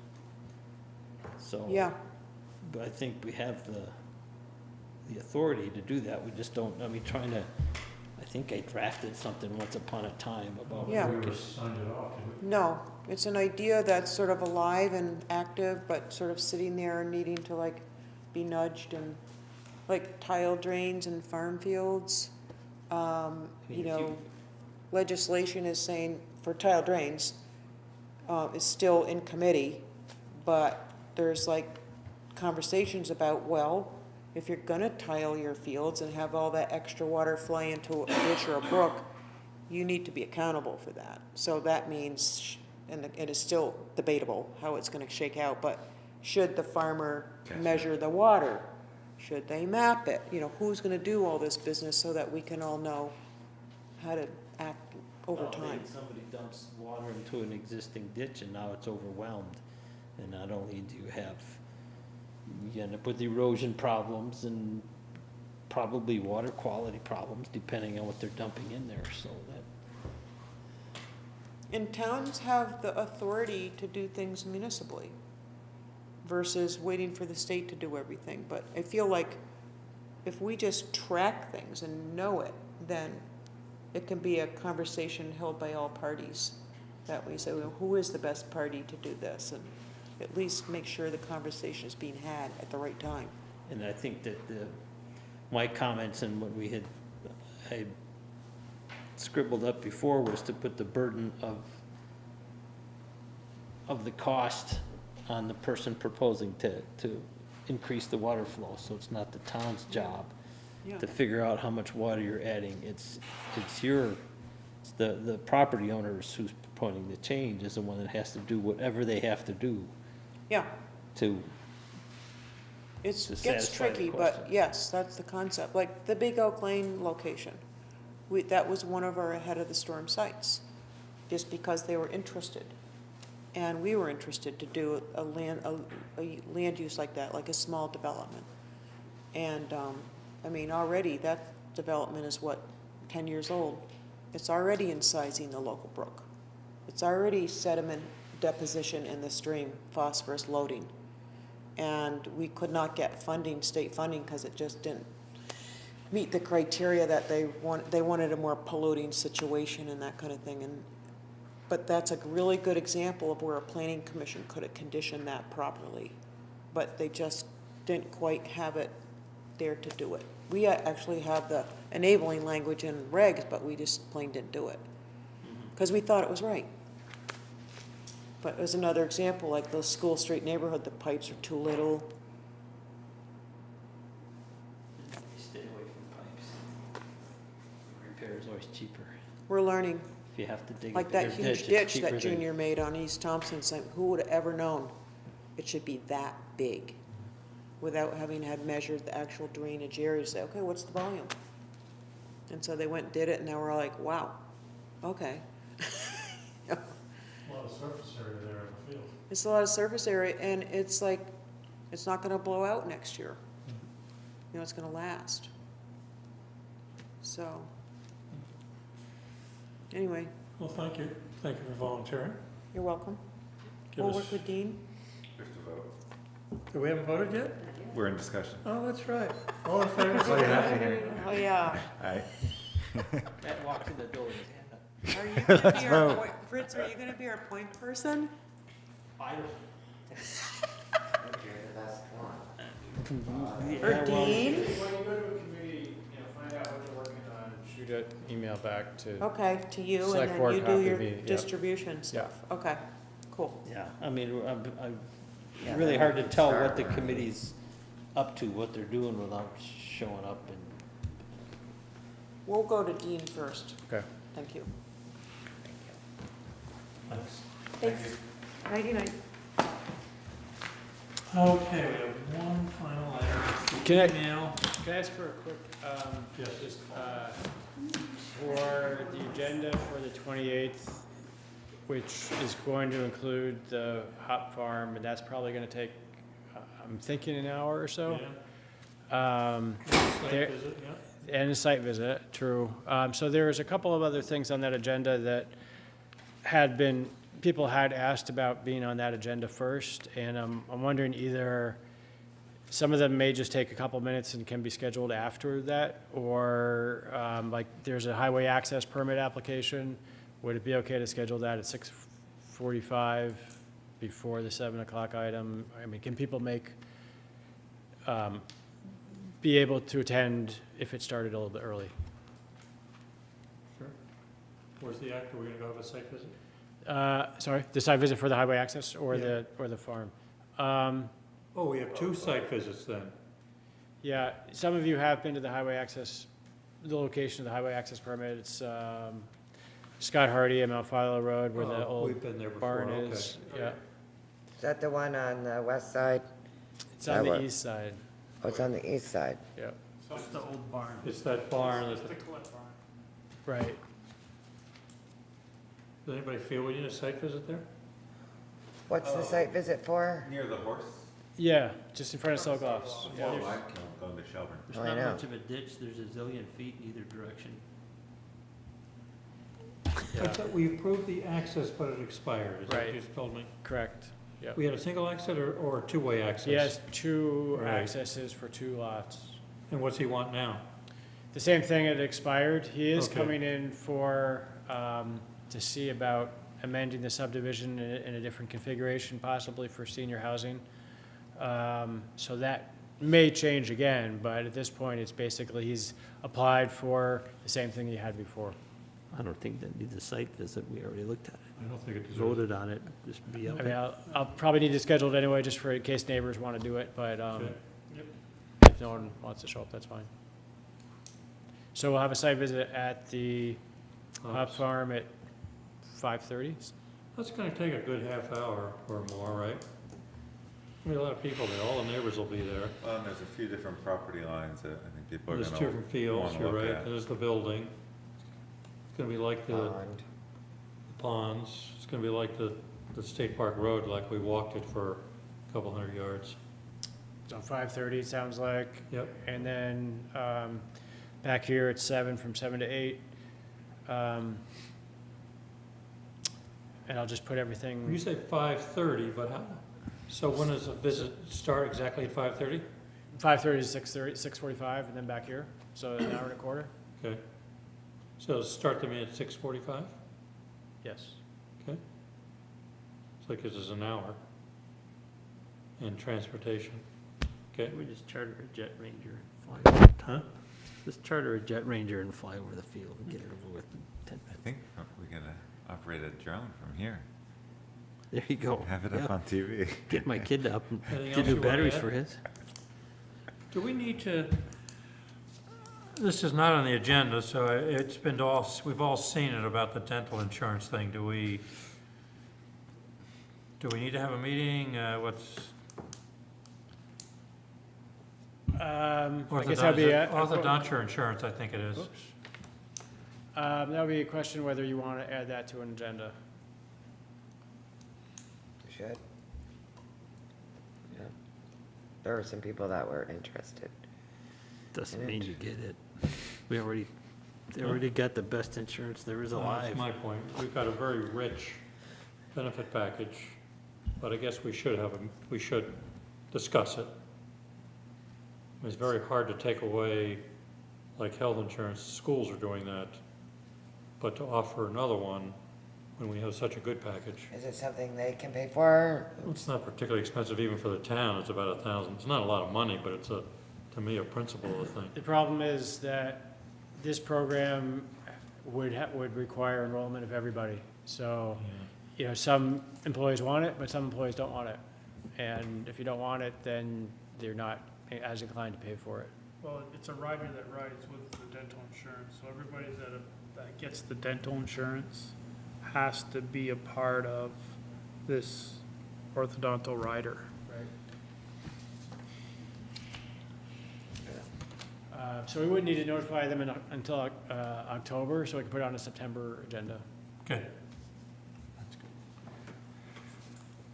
So. Yeah. But I think we have the authority to do that, we just don't, I mean, I think I drafted something once upon a time about. Yeah. we could- No, it's an idea that's sort of alive and active, but sort of sitting there and needing to like be nudged, and like tile drains and farm fields. You know, legislation is saying for tile drains, is still in committee, but there's like conversations about, well, if you're gonna tile your fields and have all that extra water fly into a ditch or a brook, you need to be accountable for that. So that means, and it is still debatable how it's gonna shake out, but should the farmer measure the water? Should they map it? You know, who's gonna do all this business so that we can all know how to act over Well, time? maybe somebody dumps water into an existing ditch and now it's overwhelmed. And not only do you end up with erosion problems and probably water quality problems, depending on what they're dumping in there, so that. And towns have the authority to do things municipally versus waiting for the state to do everything. But I feel like if we just track things and know it, then it can be a conversation held by all parties. That way, so who is the best party to do this? And at least make sure the conversation is being had at the right time. And I think that my comments and what I scribbled up before was to put the burden of the cost on the person proposing to increase the water flow, so it's not the town's job Yeah. to figure out how much water you're adding. It's the property owners who's proposing the change is the one that has to do whatever they have to do Yeah, to it to gets satisfy the tricky, but question. yes, that's the concept. Like the Big Oak Lane location, that was one of our ahead of the storm sites, just because they were interested. And we were interested to do a land use like that, like a small development. And, I mean, already that development is 10 years old. It's already incising the local brook. It's already sediment deposition in the stream, phosphorus loading. And we could not get state funding, because it just didn't meet the criteria that they wanted a more polluting situation and that kind of thing. But that's a really good example of where a planning commission could have conditioned that properly. But they just didn't quite have it there to do it. We actually have the enabling language in regs, but we just plain didn't do it, because we thought it was right. But as another example, like the School Street neighborhood, the pipes are too little. Stay away from pipes. Repair is always cheaper. We're learning. If you have to dig Like a that bigger huge it's ditch cheaper that than- Junior made on East Thompson, saying, who would have ever known it should be that big without having had measured the actual drainage area to say, okay, what's the volume? And so they went and did it, and now we're all like, wow, okay. A lot of surface area there in the field. It's a lot of surface area, and it's like, it's not gonna blow out next year. You know, it's gonna last. So, anyway, Well, thank you. Thank you for volunteering. you're welcome. Give We'll us- work with Dean. We have to vote. Do we haven't voted yet? We're in discussion. Oh, that's right. All in favor, What say happened aye. here? Oh, yeah. Aye. Matt walked in the door with his hand up. Are you gonna Let's be our vote. point, Fritz, are you gonna be our point person? Or Dean? When you go to a committee, find out what they're working on, shoot an email back to. Okay, to you, and Select then board you do copy your me, yeah. distribution stuff. Okay, cool. Yeah, I mean, I'm Yeah, really then hard we to can tell start what the working. committee's up to, what they're doing without showing up and. We'll go to Dean first. Okay. Thank you. Thanks. Nighty night. Okay, we have one final item. Can I- Email. Can I ask for a quick, Yes. just, for the agenda for the 28th, which is going to include the hop farm, and that's probably gonna take, I'm thinking an hour or so. Yeah. Site there- visit, yeah. And a site visit, true. So there was a couple of other things on that agenda that people had asked about being on that agenda first, and I'm wondering either some of them may just take a couple minutes and can be scheduled after that, or like there's a highway access permit application. Would it be okay to schedule that at 6:45 before the 7 o'clock item? I mean, can people be able to attend if it started a little bit early? Sure. Where's the act? Are we gonna go have a site visit? Sorry, the site visit for the highway access or Yeah. the farm? Oh, we have two site visits then. Yeah, some of you have been to the highway access, the location of the highway access permit. It's Scott Hardy and Mount Philo Road where the Oh, old we've been there before, barn okay. is. Yeah, Is that the one on the west side? it's on That the one. east side. Oh, it's on the east side. Yeah, It's the old barn. It's that barn. It's the Clint barn. right. Does anybody feel we need a site visit there? What's the site visit for? Near the horse? Yeah, just in front of Sogloff's. Oh, Yeah. I can go to Shelburne. There's Oh, I not know. much of a ditch, there's a zillion feet in either direction. I thought we approved the access, but it expired. Is that what Right. you just told me? Correct. Yeah. We had a single exit or a two-way access? He has two Right. accesses for two lots. And what's he want now? The same thing, it expired. He is Okay. coming in for, to see about amending the subdivision in a different configuration, possibly for senior housing. So that may change again, but at this point, it's basically, he's applied for the same thing he had before. I don't think that needs a site visit, we already looked at it. I don't think it deserves. Voted on it, just be I out mean, there. I'll probably need to schedule it anyway, just for in case neighbors want to do it, but Okay. if no one wants to show up, that's fine. So we'll have a site visit at the Hop Farm at 5:30. That's gonna take a good half hour or more, right? There'll be a lot of people there, all the neighbors will be there. Well, and there's a few different property lines that I think people are There's gonna different fields, wanna you're look right, at. there's the building. It's gonna be like the Pond. ponds, it's gonna be like the State Park Road, like we walked it for a couple hundred yards. So 5:30, it sounds like. Yep. And then back here at 7, from 7 to 8. And I'll just put everything. You say 5:30, but how, so when does the visit start, exactly at 5:30? 5:30 to 6:30, 6:45, and then back here, so an hour and a quarter? Okay. So start the meeting at 6:45? Yes. Okay. So it gives us an hour. And transportation. Okay. We just charter a Jet Ranger and fly over. Huh? Just charter a Jet Ranger and fly over the field and get it over with in 10 I minutes. think we're gonna operate a drone from here. There you go. Have it Yeah. up on TV. Get my kid up and Anything get else new you wanna batteries add? for his. Do we need to, this is not on the agenda, so it's been all, we've all seen it about the dental insurance thing. Do we need to have a meeting? What's? I guess that'd be Orthodontia insurance, I think it is. that would be a question whether you want to add that to an agenda. Should. Yeah. There were some people that were interested. Doesn't mean you get it. They already got the best insurance there is That's alive. my point. We've got a very rich benefit package, but I guess we should discuss it. It's very hard to take away, like health insurance, schools are doing that, but to offer another one when we have such a good package. Is it something they can pay for? It's not particularly expensive even for the town, it's about $1,000. It's not a lot of money, but it's to me, a principle of the thing. The problem is that this program would require enrollment of everybody. So, you know, some employees want it, but some employees don't want it. And if you don't want it, then they're not as inclined to pay for it. Well, it's a rider that rides with the dental insurance, so everybody that gets the dental insurance has to be a part of this orthodontal rider. Right. So we wouldn't need to notify them until October, so we can put it on a September agenda. Okay. That's good.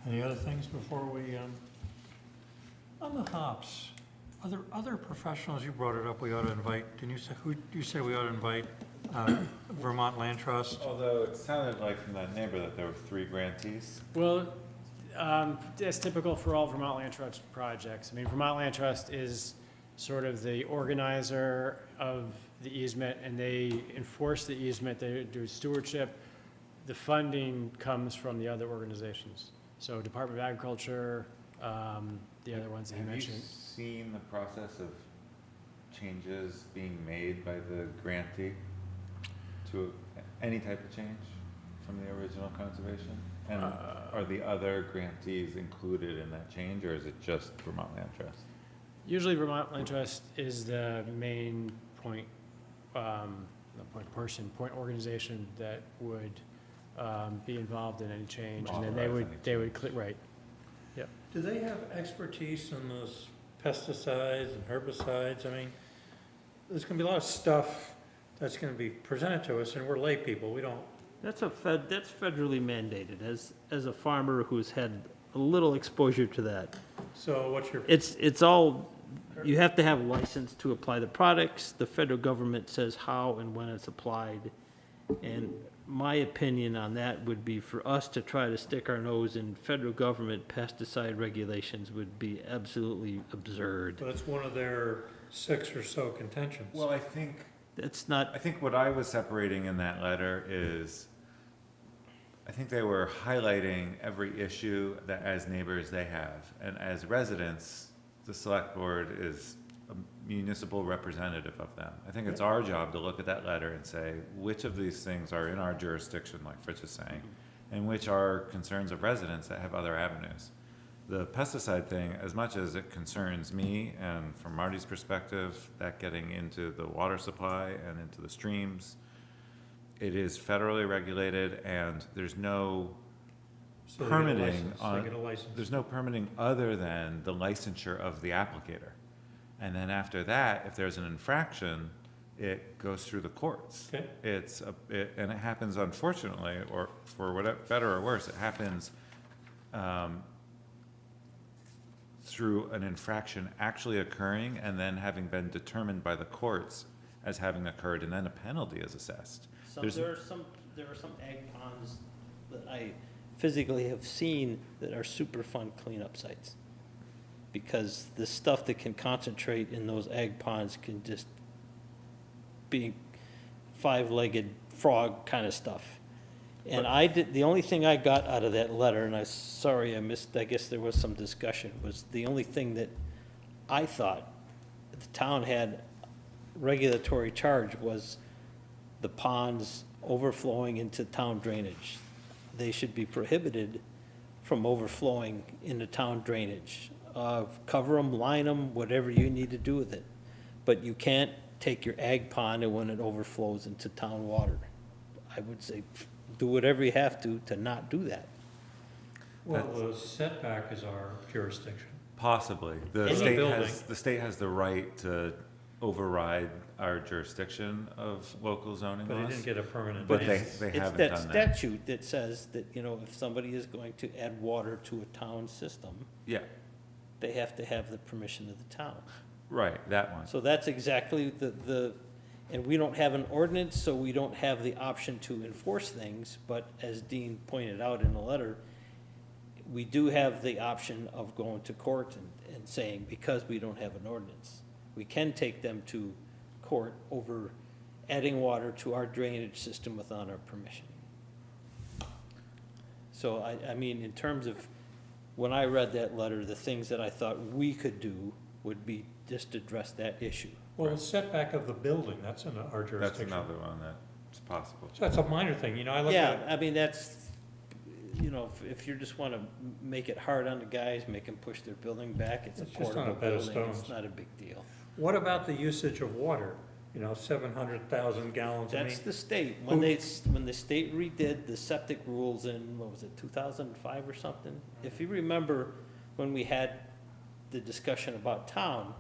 Any other things before we, on the hops, other professionals, you brought it up, we ought to invite, didn't you say, who, you said we ought to invite, Vermont Land Trust? Although it sounded like from that neighbor that there were 3 grantees. Well, that's typical for all Vermont Land Trust projects. I mean, Vermont Land Trust is sort of the organizer of the easement, and they enforce the easement, they do stewardship. The funding comes from the other organizations. So Department of Agriculture, the other ones that you mentioned. Have you seen the process of changes being made by the grantee to any type of change from the original conservation? And are the other grantees included in that change, or is it just Vermont Land Trust? Usually Vermont Land Trust is the main point, point organization that would be involved in any change, and then they would click, right. Yep. Do they have expertise in those pesticides and herbicides? I mean, there's gonna be a lot of stuff that's gonna be presented to us, and we're lay people, we don't. That's federally mandated, as a farmer who's had a little exposure to that. So what's your? It's all, you have to have license to apply the products. The federal government says how and when it's applied. And my opinion on that would be for us to try to stick our nose in federal government pesticide regulations would be absolutely absurd. But it's one of their 6 or so contentions. Well, I think That's I think what I was separating in that letter is, I think they were highlighting every issue that as neighbors they have. And as residents, the select board is a municipal representative of them. I think it's our job to look at that letter and say, which of these things are in our jurisdiction, like Fritz is saying, and which are concerns of residents that have other avenues. The pesticide thing, as much as it concerns me, and from Marty's perspective, that getting into the water supply and into the streams, it is federally regulated, and there's no So they get a permitting license, they on, get a license. there's no permitting other than the licensure of the applicator. And then after that, if there's an infraction, it goes through the courts. Okay. And it happens, unfortunately, or for whatever, better or worse, it happens through an infraction actually occurring and then having been determined by the courts as having occurred, and then a penalty is assessed. There's- there are some egg ponds that I physically have seen that are super fun cleanup sites. Because the stuff that can concentrate in those egg ponds can just be 5-legged frog kind of stuff. And the only thing I got out of that letter, and sorry I missed, I guess there was some discussion, was the only thing that I thought the town had regulatory charge was the ponds overflowing into town drainage. They should be prohibited from overflowing into town drainage. Cover them, line them, whatever you need to do with it. But you can't take your ag pond and when it overflows into town water. I would say, do whatever you have to not do that. Well, the setback is our jurisdiction. Possibly. The Any state building. has, the state has the right to override our jurisdiction of local zoning But laws. he didn't get a permanent But they ban. haven't It's done that that. statute that says that, if somebody is going to add water to a town system, Yeah, they have to have the permission of the town. right, that one. So that's exactly and we don't have an ordinance, so we don't have the option to enforce things, but as Dean pointed out in the letter, we do have the option of going to court and saying, because we don't have an ordinance, we can take them to court over adding water to our drainage system without our permission. So I mean, in terms of, when I read that letter, the things that I thought we could do would be just address that issue. Well, the setback of the building, that's in our That's jurisdiction. another one that's possible. So that's a minor thing, I look Yeah, at, I mean, that's, if you just want to make it hard on the guys, make them push their building back, it's a It's just not a portable bed of building, it's stones. not a big deal. what about the usage of water? 700,000 gallons, That's the state, when the state redid the septic rules in, 2005 or something? If you remember, when we had the discussion about town,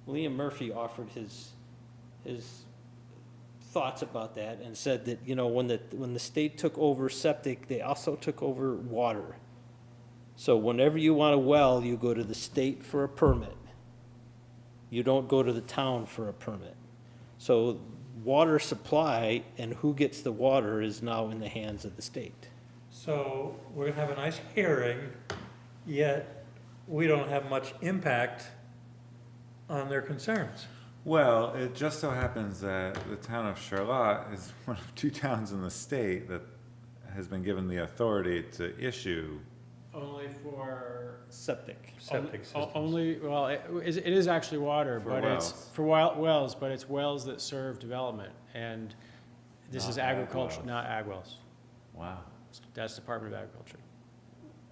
Liam Murphy offered his thoughts about that and said that, when the state took over septic, they also took over water. So whenever you want a well, you go to the state for a permit. You don't go to the town for a permit. So water supply and who gets the water is now in the hands of the state. So we're gonna have a nice hearing, yet we don't have much impact on their concerns. Well, it just so happens that the town of Charlotte is one of 2 towns in the state that has been given the authority to issue. Only for. Septic. Septic systems. Only, well, it is actually water, For but it's, wells. for wells, but it's wells that serve development, and this is Not ag agriculture, wells. not ag wells. Wow. That's Department of Agriculture.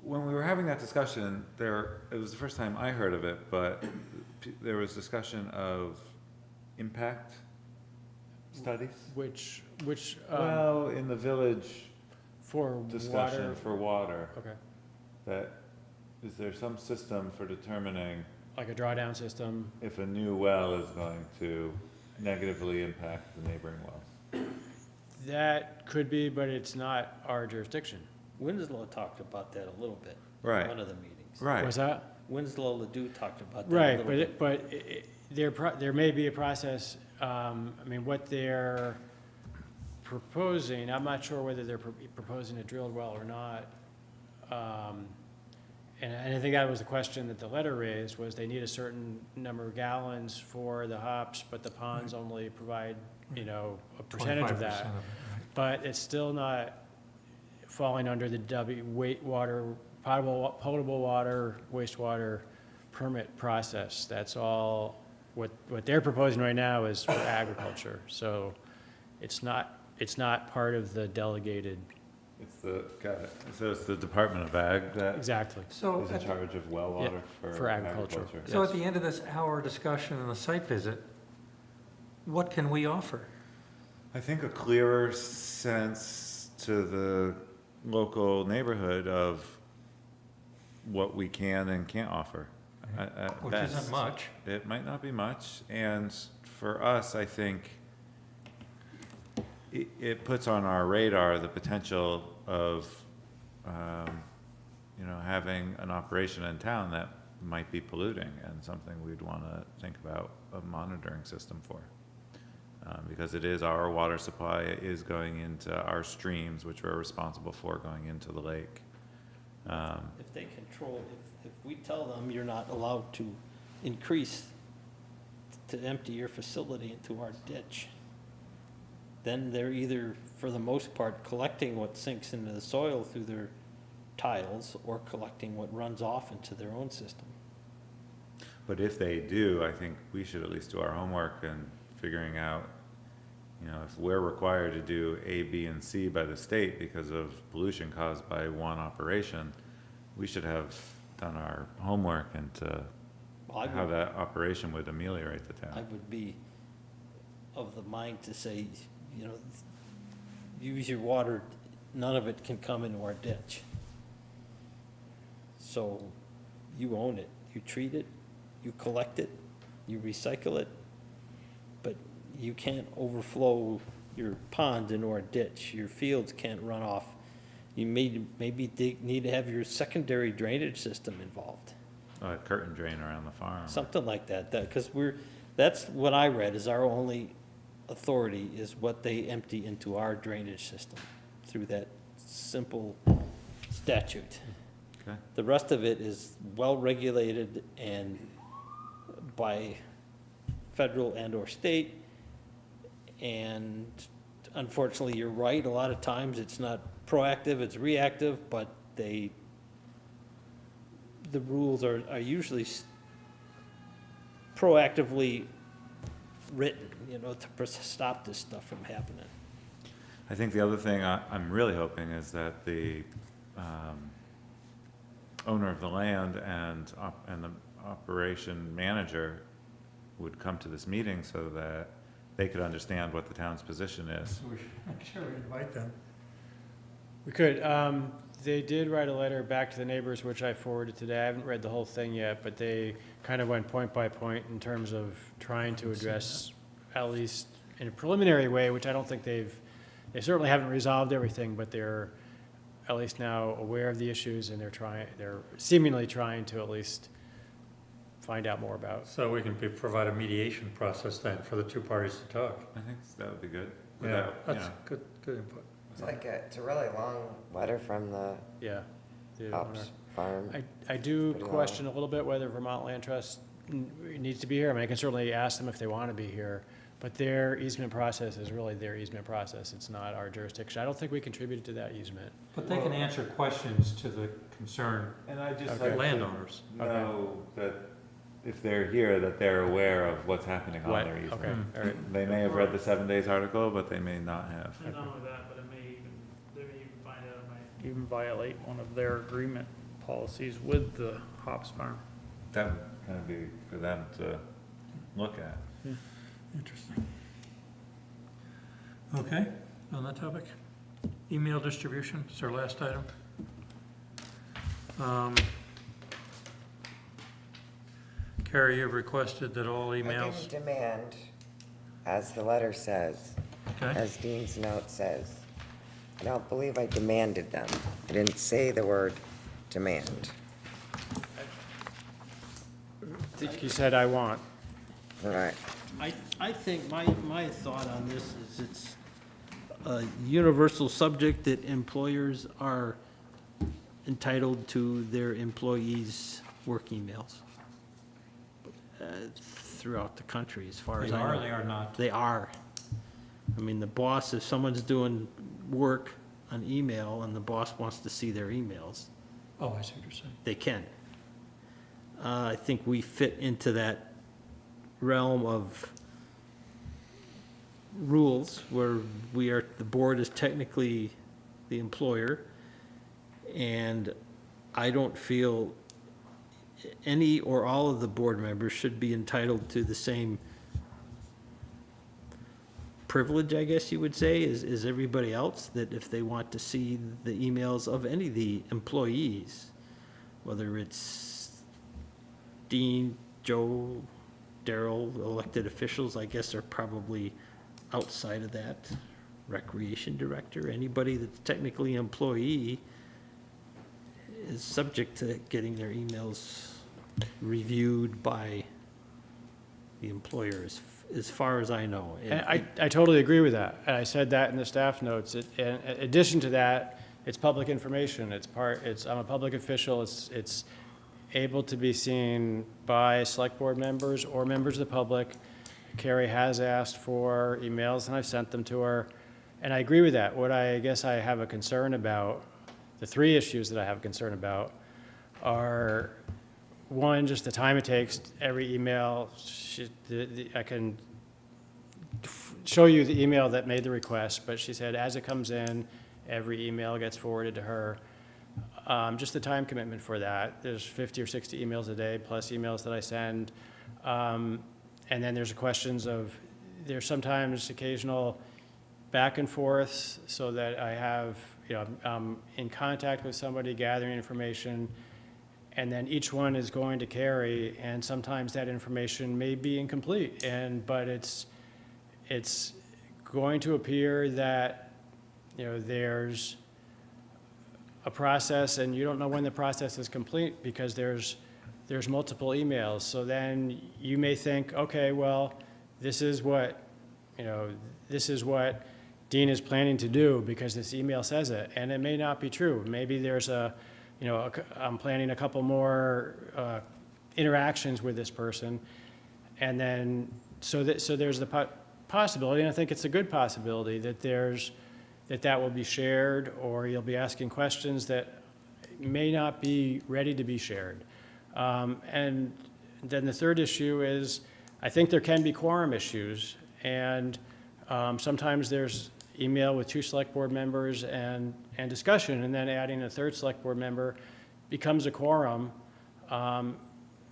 When we were having that discussion, it was the first time I heard of it, but there was discussion of impact studies. Which, Well, in the village for discussion water, for water, okay, is there some system for determining like a drawdown system. if a new well is going to negatively impact the neighboring wells? That could be, but it's not our jurisdiction. Winslow talked about that a little bit. Right. In one of the meetings. Right. Was that? Winslow Ledoux talked about that a Right, little bit. but there may be a process, what they're proposing, I'm not sure whether they're proposing a drilled well or not. And I think that was the question that the letter raised, was they need a certain number of gallons for the hops, but the ponds only provide, a percentage of 25% that. it, right. But it's still not falling under the potable water, wastewater permit process. That's all, what they're proposing right now is for agriculture. So it's not part of the delegated. Got it. So it's the Department of Ag that Exactly. So, is in charge of well water for agriculture. so at the end of this hour discussion and the site visit, what can we offer? I think a clearer sense to the local neighborhood of what we can and can't offer. At Which best. isn't much. It might not be much, and for us, I think it puts on our radar the potential of, having an operation in town that might be polluting, and something we'd want to think about a monitoring system for. Because it is our water supply, it is going into our streams, which we're responsible for going into the lake. If they control, if we tell them you're not allowed to increase to empty your facility into our ditch, then they're either, for the most part, collecting what sinks into the soil through their tiles or collecting what runs off into their own system. But if they do, I think we should at least do our homework and figuring out, if we're required to do A, B, and C by the state because of pollution caused by one operation, we should have done our homework into how that operation would ameliorate the town. I would be of the mind to say, use your water, none of it can come into our ditch. So you own it, you treat it, you collect it, you recycle it, but you can't overflow your pond into our ditch. Your fields can't run off. You maybe need to have your secondary drainage system involved. A curtain drain around the farm. Something like that, because that's what I read, is our only authority is what they empty into our drainage system through that simple statute. Okay. The rest of it is well-regulated and by federal and or state. And unfortunately, you're right, a lot of times it's not proactive, it's reactive, but the rules are usually proactively written, to stop this stuff from happening. I think the other thing I'm really hoping is that the owner of the land and the operation manager would come to this meeting so that they could understand what the town's position is. I'm sure we invite them. We could. They did write a letter back to the neighbors, which I forwarded today. I haven't read the whole thing yet, but they kind of went point by point in terms of trying to address, at least in a preliminary way, which I don't think they certainly haven't resolved everything, but they're at least now aware of the issues, and they're seemingly trying to at least find out more about. So we can provide a mediation process then for the two parties to talk. I think that would be good. Yeah, that's good input. It's like it's a really long letter from the Hops farm. I do Pretty question a little bit whether Vermont Land Trust needs to be here. I mean, I can certainly ask them if they want to be here, but their easement process is really their easement process. It's not our jurisdiction. I don't think we contributed to that easement. But they can answer questions to the concerned And I just Okay. like to landowners. know that if they're here, that they're aware of what's happening on What? their easement. Okay, all right. They may have read the 7 days article, but they may not have. And not only that, but they may even find out it might even violate one of their agreement policies with the hops farm. That would kind of be for them to look at. Interesting. Okay, on that topic, email distribution is our last item. Carrie, you've requested that all I emails. didn't demand, as the letter says, Okay. as Dean's note says. I don't believe I demanded them. I didn't say the word demand. I think you said I want. All right. I think my thought on this is a universal subject that employers are entitled to their employees' work emails throughout the country, as far as They I know. are or they are not? They are. I mean, the boss, if someone's doing work on email and the boss wants to see their emails, Oh, I see what you're saying. they can. I think we fit into that realm of rules where the board is technically the employer, and I don't feel any or all of the board members should be entitled to the same privilege, I guess you would say, as everybody else, that if they want to see the emails of any of the employees, whether it's Dean, Joe, Daryl, elected officials, I guess are probably outside of that, recreation director, anybody that's technically an employee is subject to getting their emails reviewed by the employer, as far as I know. And I totally agree with that, and I said that in the staff notes. In addition to that, it's public information, I'm a public official, it's able to be seen by select board members or members of the public. Carrie has asked for emails, and I've sent them to her, and I agree with that. What I guess I have a concern about, the three issues that I have a concern about are, one, just the time it takes. Every email, I can show you the email that made the request, but she said as it comes in, every email gets forwarded to her. Just the time commitment for that. There's 50 or 60 emails a day, plus emails that I send. And then there's questions of, there's sometimes occasional back and forth, so that I have, I'm in contact with somebody, gathering information, and then each one is going to Carrie, and sometimes that information may be incomplete, but it's going to appear that, there's a process, and you don't know when the process is complete because there's multiple emails. So then you may think, okay, well, this is what Dean is planning to do because this email says it, and it may not be true. Maybe there's I'm planning a couple more interactions with this person, and then so there's the possibility, and I think it's a good possibility, that will be shared, or you'll be asking questions that may not be ready to be shared. And then the third issue is, I think there can be quorum issues, and sometimes there's email with 2 select board members and discussion, and then adding a 3rd select board member becomes a quorum. And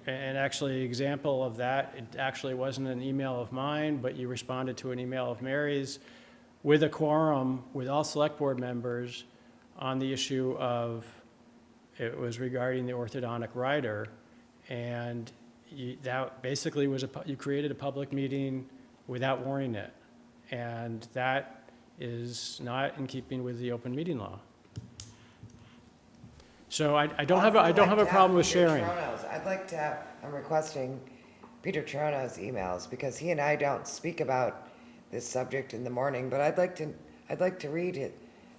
actually, example of that, it actually wasn't an email of mine, but you responded to an email of Mary's with a quorum with all select board members on the issue of, it was regarding the orthodontic rider, and that basically was you created a public meeting without warning it, and that is not in keeping with the open meeting law. So I don't have a problem with sharing. I'd like to have, I'm requesting Peter Trono's emails, because he and I don't speak about this subject in the morning, but I'd like to read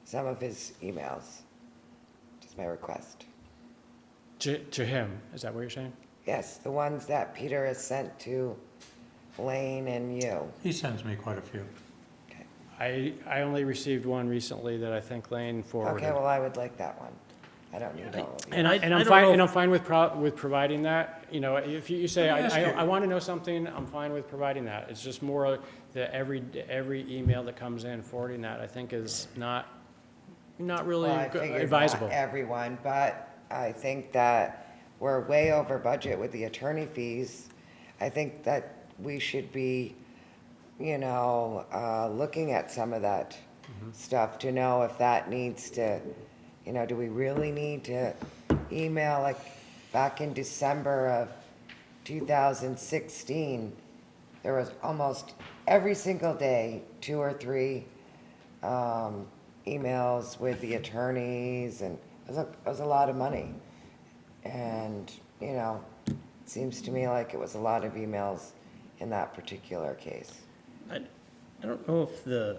some of his emails. Just my request. To him, is that what you're saying? Yes, the ones that Peter has sent to Lane and you. He sends me quite a few. I only received one recently that I think Lane forwarded. Okay, well, I would like that one. I don't need all of you. And I'm fine with providing that. If you say, I want to know something, I'm fine with providing that. It's just more that every email that comes in, forwarding that, I think is not really Well, I figured advisable. not everyone, but I think that we're way over budget with the attorney fees. I think that we should be, looking at some of that stuff to know if that needs to, do we really need to email, like back in December of 2016, there was almost every single day 2 or 3 emails with the attorneys, and it was a lot of money. And, it seems to me like it was a lot of emails in that particular case. I don't know if the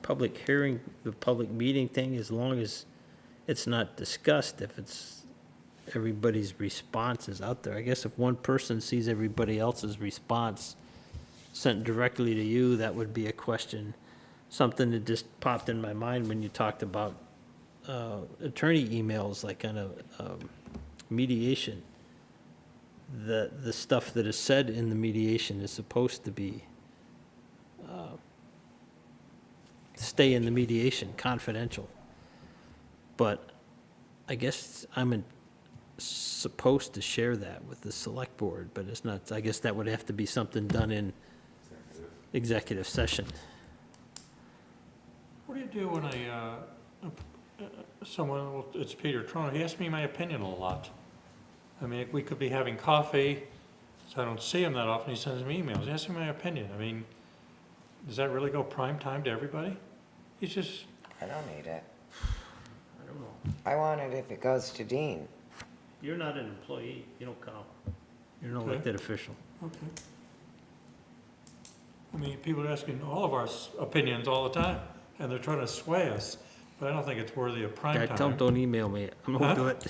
public hearing, the public meeting thing, as long as it's not discussed, if it's, everybody's response is out there. I guess if one person sees everybody else's response sent directly to you, that would be a question. Something that just popped in my mind when you talked about attorney emails, like kind of mediation. The stuff that is said in the mediation is supposed to be, stay in the mediation, confidential. But I guess I'm supposed to share that with the select board, but it's not, I guess that would have to be something done in executive session. What do you do when someone, well, it's Peter Trono, he asks me my opinion a lot. I mean, we could be having coffee, so I don't see him that often, he sends me emails, he asks me my opinion. I mean, does that really go prime time to everybody? He's just... I don't need it. I don't know. I want it if it goes to Dean. You're not an employee, you don't count. You're an Okay. elected official. Okay. I mean, people are asking all of our opinions all the time, and they're trying to sway us, but I don't think it's worthy of prime I time. tell them, don't email me, I'm gonna do it.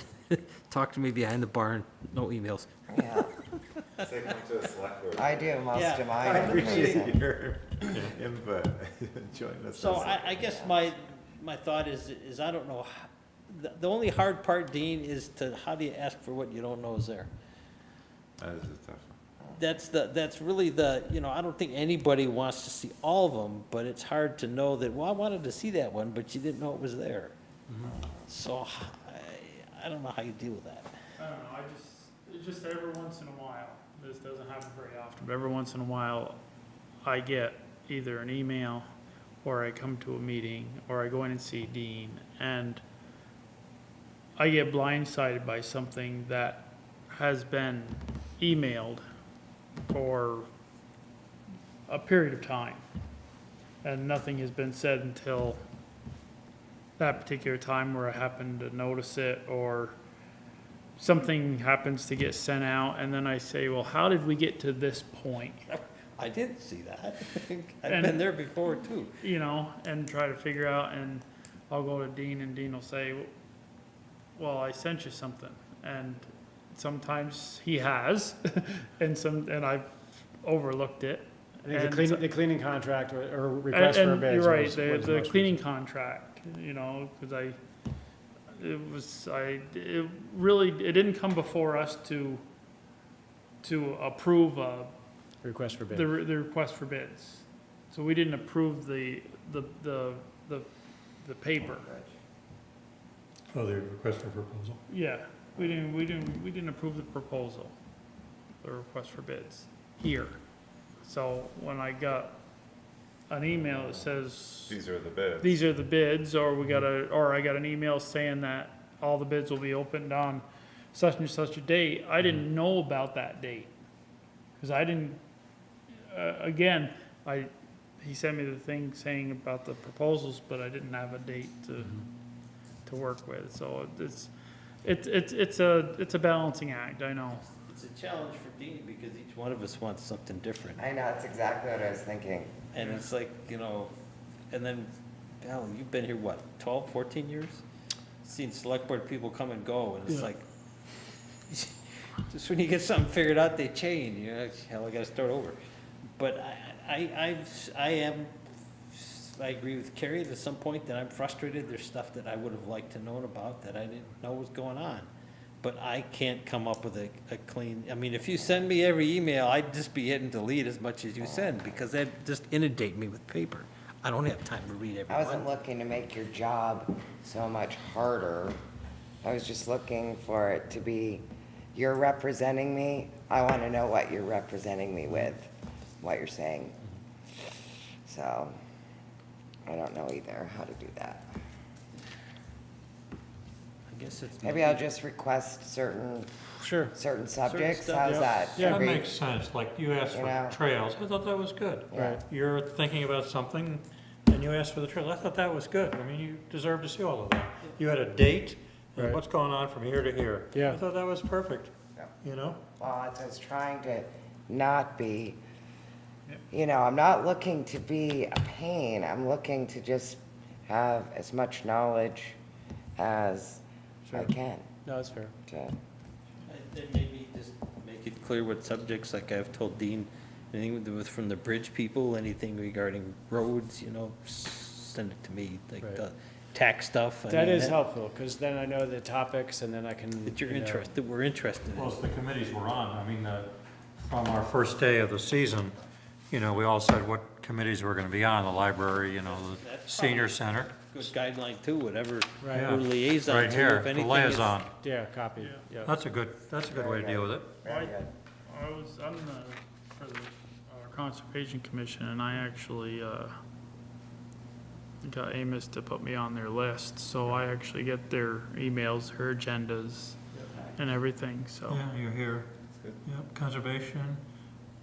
Talk to me behind the barn, no emails. Yeah, Say come to a select board. I do most Yeah, of mine. I in appreciate person. your input. Join us. So I guess my thought is I don't know, the only hard part, Dean, is how do you ask for what you don't know is there? That is a tough one. That's really I don't think anybody wants to see all of them, but it's hard to know that, well, I wanted to see that one, but you didn't know it was there. So I don't know how you deal with that. I don't know, it's just every once in a while, this doesn't happen very often, but every once in a while, I get either an email, or I come to a meeting, or I go in and see Dean, and I get blindsided by something that has been emailed for a period of time, and nothing has been said until that particular time where I happen to notice it, or something happens to get sent out, and then I say, well, how did we get to this point? I didn't see that. I've And- been there before too. You know, and try to figure out, and I'll go to Dean, and Dean will say, well, I sent you something, and sometimes he has, and I've overlooked it. I think And- the cleaning contract or request for a And bid. you're right, was the most cleaning recent. contract, you know, because it really, it didn't come before us to approve Request for bid. the request for bids. So we didn't approve the paper. Oh, the request for proposal. Yeah, we didn't approve the proposal, the request for bids here. So when I got an email that says, These are the bids. these are the bids, or I got an email saying that all the bids will be opened on such and such a date, I didn't know about that date. Cause I didn't, again, he sent me the thing saying about the proposals, but I didn't have a date to work with, so it's a balancing act, I know. It's a challenge for Dean because each one of us wants something different. I know, that's exactly what I was thinking. And it's like, and then, Val, you've been here, what, 12, 14 years? Seen select board people come and go, and it's Yeah. like, just when you get something figured out, they change, hell, I gotta start over. But I agree with Carrie, at some point that I'm frustrated, there's stuff that I would have liked to know about that I didn't know was going on. But I can't come up with a clean, if you send me every email, I'd just be hitting delete as much as you send, because that just inundate me with paper. I don't have time to read every I wasn't one. looking to make your job so much harder. I was just looking for it to be, you're representing me, I want to know what you're representing me with, what you're saying. So, I don't know either how to do that. I guess it's. Maybe I'll just request certain subjects, stuff, how's yeah. that? Yeah, that Every- makes sense, like you asked You know? for trails, I thought that was good. Right. You're thinking about something, and you asked for the trail, I thought that was good, I mean, you deserve to see all of that. You had a date, and Right. what's going on from here to here. Yeah. I thought that was perfect, Yeah. you know? Well, I was trying to not be You know, I'm not looking to be a pain, I'm looking to just have as much knowledge as I Sure. can. No, that's fair. to- And maybe just make it clear what subjects, like I've told Dean, anything from the bridge people, anything regarding roads, you know, send it to me, like Right. the tax stuff. I That mean, is helpful, because then I know the topics, and then I can. That you're you know, interested, we're interested Well, in. it's the committees we're on. I mean, from our first day of the season, you know, we all said what committees we're going to be on, the library, you know, the That's senior center. Good guideline too, whatever Right. Yeah. we're liaison Right to, here, if the anything is. liaison. Yeah, copy, yeah. That's a good way to deal with it. Very good. I was on for the Conservation Commission, and I actually got Amos to put me on their list, so I actually get their emails, her agendas, and everything, so. Yeah, you're here. Yep, conservation,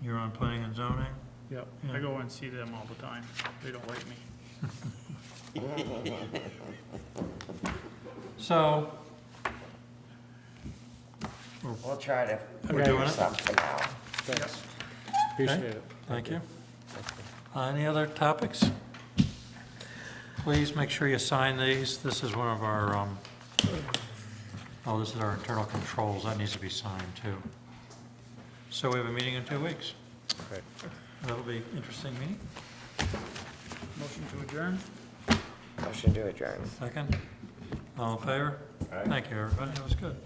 you're on planning and zoning. Yep, Yeah. I go and see them all the time. They don't like me. So, We'll try to We're figure doing it? something out. Thanks. Appreciate it. thank you. Any other topics? Please make sure you sign these. This is one of our, this is our internal controls. That needs to be signed too. So we have a meeting in 2 weeks. Okay. That'll be an interesting meeting. Motion to adjourn? Motion to adjourn. Second? All in favor? Thank you, everybody. That was good.